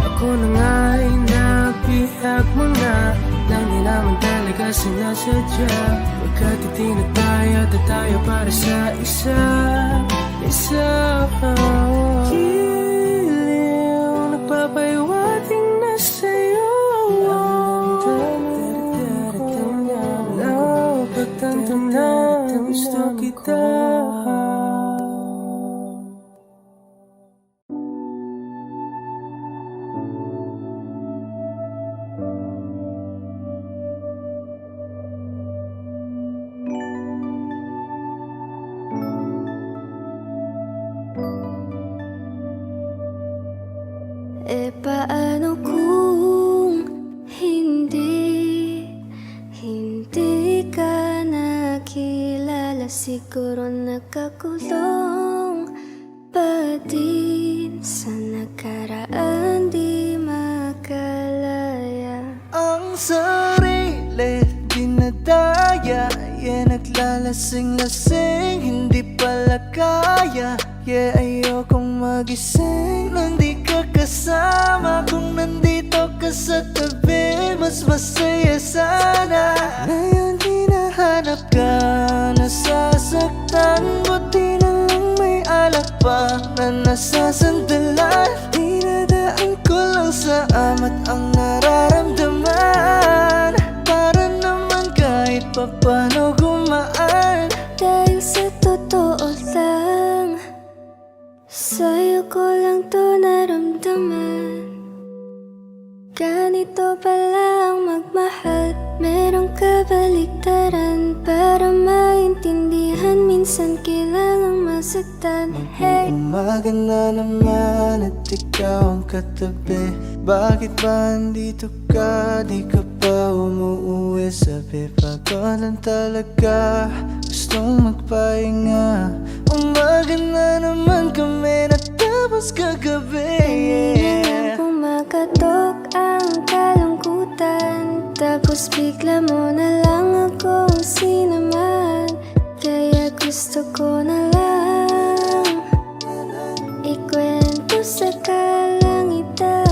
Ako na nga'y nabihag mo na, nang di naman talaga sinasadya. Pagkat itinataya at tayo para sa isa. Giliw, nagpapahiwating na sa'yo ang damdamin ko. Napagtanto na gusto kita. E paano kung hindi ka nakilala? Siguro nakakulong pa din sa nakaraan, di makalaya. Ang sarili dinadaya, yeah, naglalasing-lasing, hindi pala kaya. Yeah, ayokong magising nang di ka kasama. Kung nandito ka sa tabi, mas masaya sana. Ngayon hinahanap ka, nasasaktan. Buti na lang may alak pa na nasasandalan. Dinadaan ko lang sa amat ang nararamdaman, para naman kahit papano gumaan. Dahil sa totoo lang, sa'yo ko lang to naramdaman. Ganito pala ang magmahal, merong kabaliktaran. Para maintindihan, minsan kailangang masaktan. Hey, umaga na naman at ikaw ang katabi. Bakit ba andito ka? Di ka pa umuuwi. Sabi pagod lang talaga, gustong magpahinga. Umaga na naman kami natapos kagabi. kanina lang patok ang kalungkutan, tapos bigla mo na lang akong sinamahan. Kaya gusto ko na lang ikwento sa kalangitan.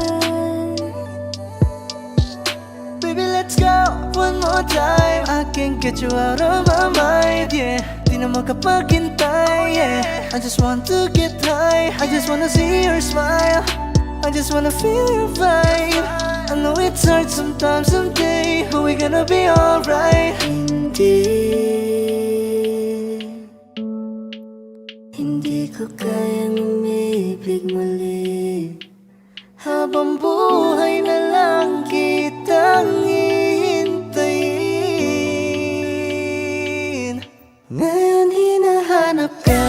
Baby, let's go one more time. I can't get you out of my mind, yeah. Di na makapaghintay, yeah. I just want to get high, I just wanna see your smile, I just wanna feel your vibe. I know it's hard sometimes, someday, but we're gonna be alright. Hindi ko kayang umibig muli. Habang buhay na lang kitang hihintayin. Ngayon hinahanap ka,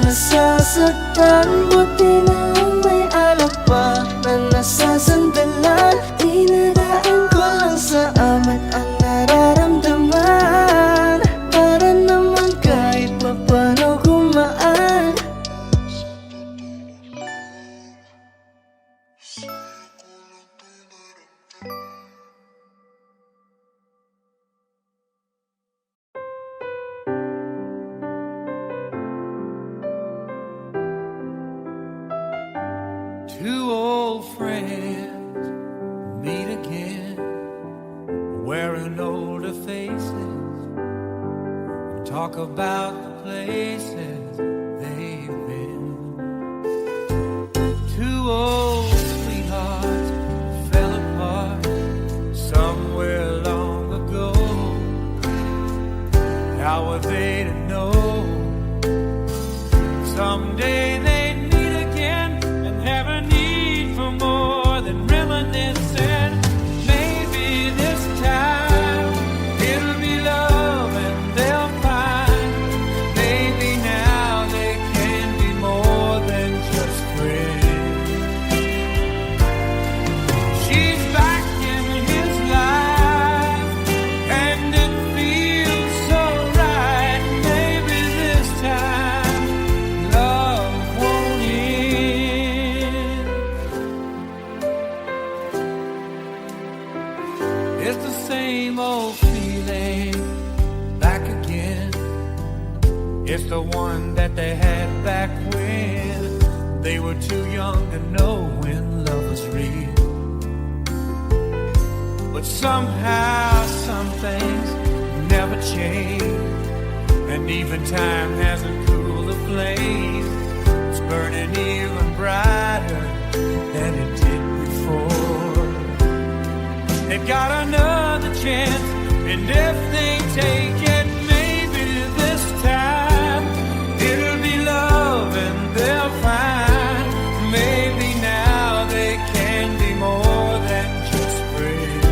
nasasaktan. Buti na lang may alak pa na nasasandalan. Dinadaan ko lang sa amat ang nararamdaman, para naman kahit papano gumaan. Two old friends meet again, wearing older faces, talk about the places they've been. Two old sweethearts fell apart somewhere long ago. How were they to know someday they'd meet again and have a need for more than reminiscing? Maybe this time it'll be love and they'll find. Maybe now they can be more than just friends. She's back in his life and it feels so right. Maybe this time love won't end. It's the same old feeling back again. It's the one that they had back when they were too young to know when love was real. But somehow some things never change, and even time hasn't cooled the flame. It's burning even brighter than it did before. They got another chance, and if they take it, maybe this time it'll be love and they'll find. Maybe now they can be more than just friends.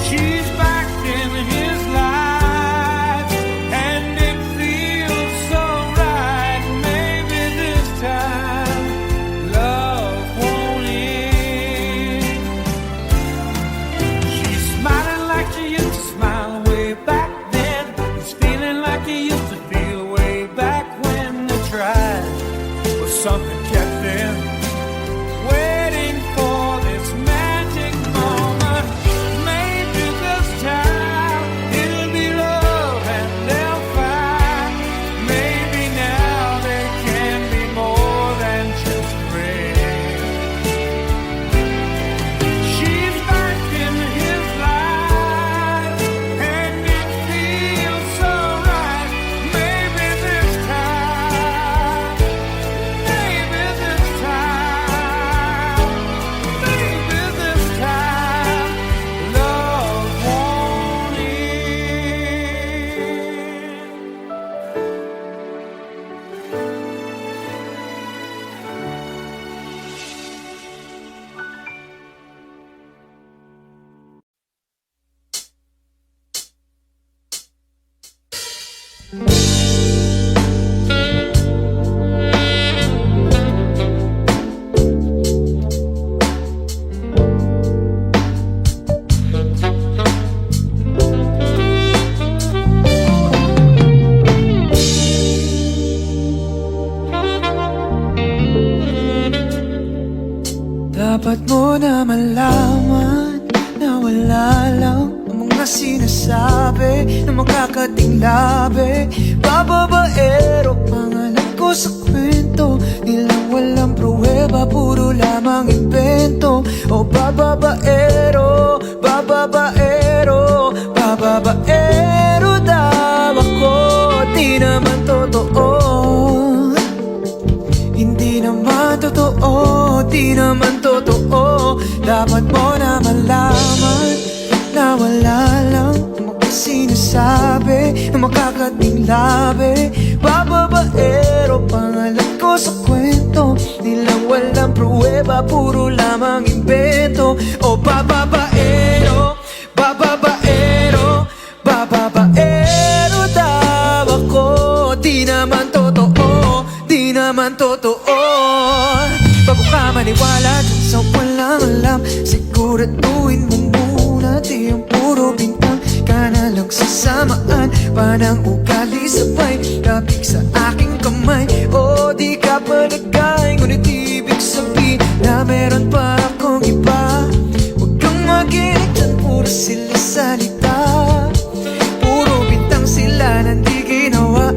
She's back in his life and it feels so right. Maybe this time love won't end. She's smiling like she used to smile way back then. He's feeling like he used to feel way back when they tried, but something kept them waiting for this magic moment. Maybe this time it'll be love and they'll find. Maybe now they can be more than just friends. She's back in his life and it feels so right. Maybe this time, maybe this time, maybe this time love won't end. Dapat mo na malaman na wala lang ang mga sinasabi na makakatinglabi. Bababaero, pangalan ko sa kwento, nilang walang pruweba, puro lamang invento. O bababaero, bababaero, bababaero daw ako. Di naman totoo, hindi naman totoo, di naman totoo. Dapat mo na malaman na wala lang ang mga sinasabi na makakatinglabi. Bababaero, pangalan ko sa kwento, nilang walang pruweba, puro lamang invento. O bababaero, bababaero, bababaero daw ako. Di naman totoo, di naman totoo. Bago ka maniwala dyan sa walang alam, siguraduhin mo muna di ang puro bintang ka na lang sasamaan. Panang ugali sabay, kapig sa aking kamay. O di ka pa nagkay, ngunit ibig sabihin na meron pa akong iba. Huwag kang makinig dyan, puro sila salita, puro bintang sila na di ginawa.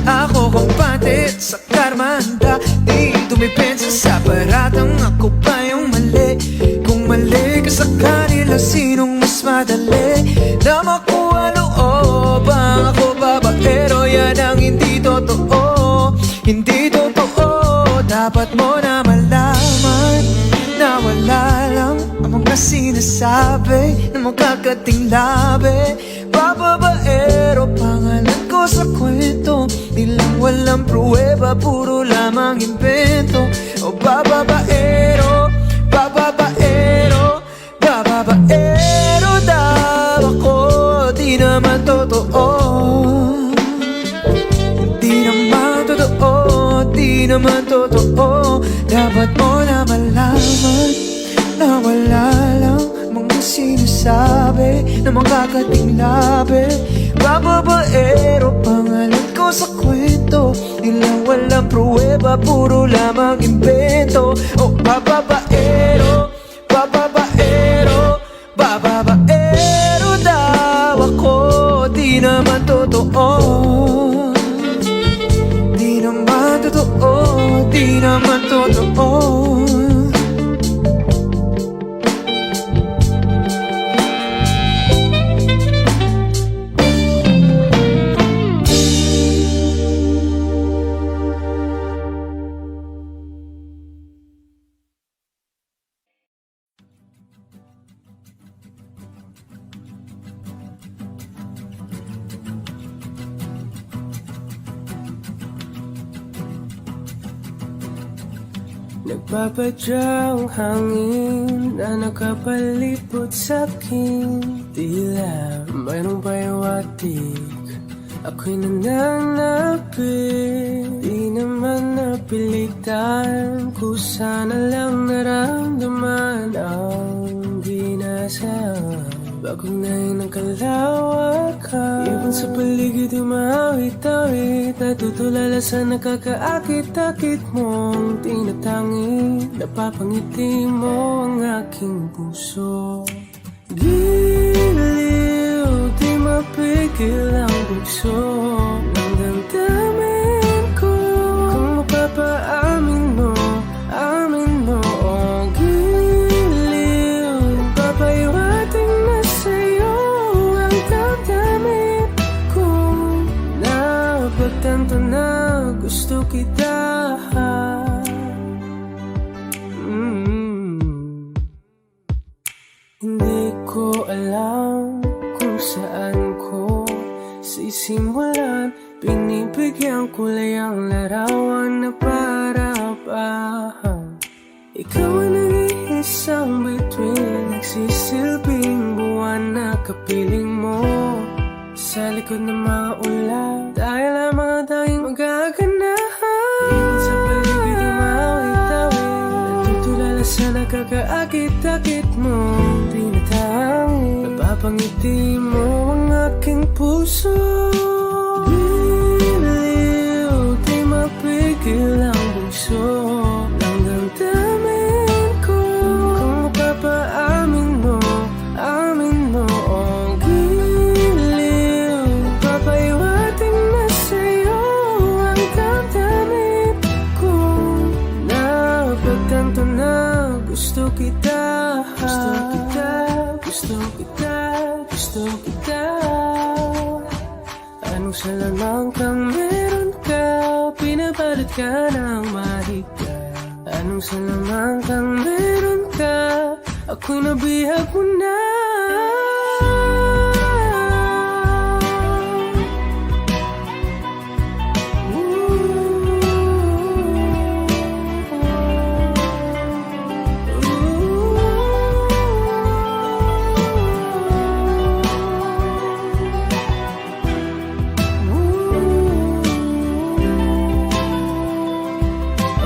Ako kumpante sa karmanda, di dumipensa sa paratang ako pa yung mali. Kung mali ka sa kanila, sinong mas madali na makuha looban? Ako babaero, yan ang hindi totoo, hindi totoo. Dapat mo na malaman na wala lang ang mga sinasabi na makakatinglabi. Bababaero, pangalan ko sa kwento, nilang walang pruweba, puro lamang invento. O bababaero, bababaero, bababaero daw ako. Di naman totoo, di naman totoo, di naman totoo. Dapat mo na malaman na wala lang mga sinasabi na makakatinglabi. Bababaero, pangalan ko sa kwento, nilang walang pruweba, puro lamang invento. O bababaero, bababaero, bababaero daw ako. Di naman totoo, di naman totoo, di naman totoo. Nagpapadyang hangin na nakapalipot sa'kin. Tila mayroong payawatig, ako'y nananapit. Di naman napilitan, kusa na lang naramdaman ang ginasam. Bagong nahin ng kalawakan, ibon sa paligid umawit-awit, natutulala sa nakakaakit-akit mong tinatangi. Napapangiti mo ang aking puso. Giliw, di mapigil ang bugso ng damdamin ko. Kung mapapaamin mo, amin mo. Oh, giliw, papayawating na sa'yo ang damdamin ko. Napagtanto na gusto kita. Hindi ko alam kung saan ko sisimulan. Pinibigyan kulay ang larawan na parapahan. Ikaw ang nag-iisang bituin, nagsisilbing buwan na kapiling mo. Sa likod ng mga ulan, dahil lamang ang tanging magaganahan. Ibon sa paligid umawit-awit, natutulala sa nakakaakit-akit mo. Tinatangi, napapangiti mo ang aking puso. Giliw, di mapigil ang bugso ng damdamin ko. gusto kita. Anong salamang kang meron ka, pinabalot ka ng mahika. Anong salamang kang meron ka, ako'y nabihag mo na.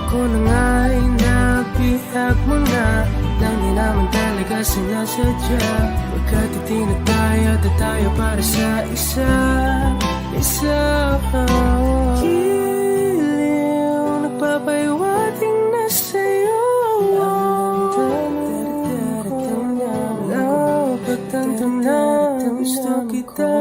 Ako na nga'y nabihag mo na, nang di naman talaga sinasadya. Pagkatitin at tayo para sa isa. Giliw, nagpapahiwating na sa'yo. Napagtanto na gusto kita.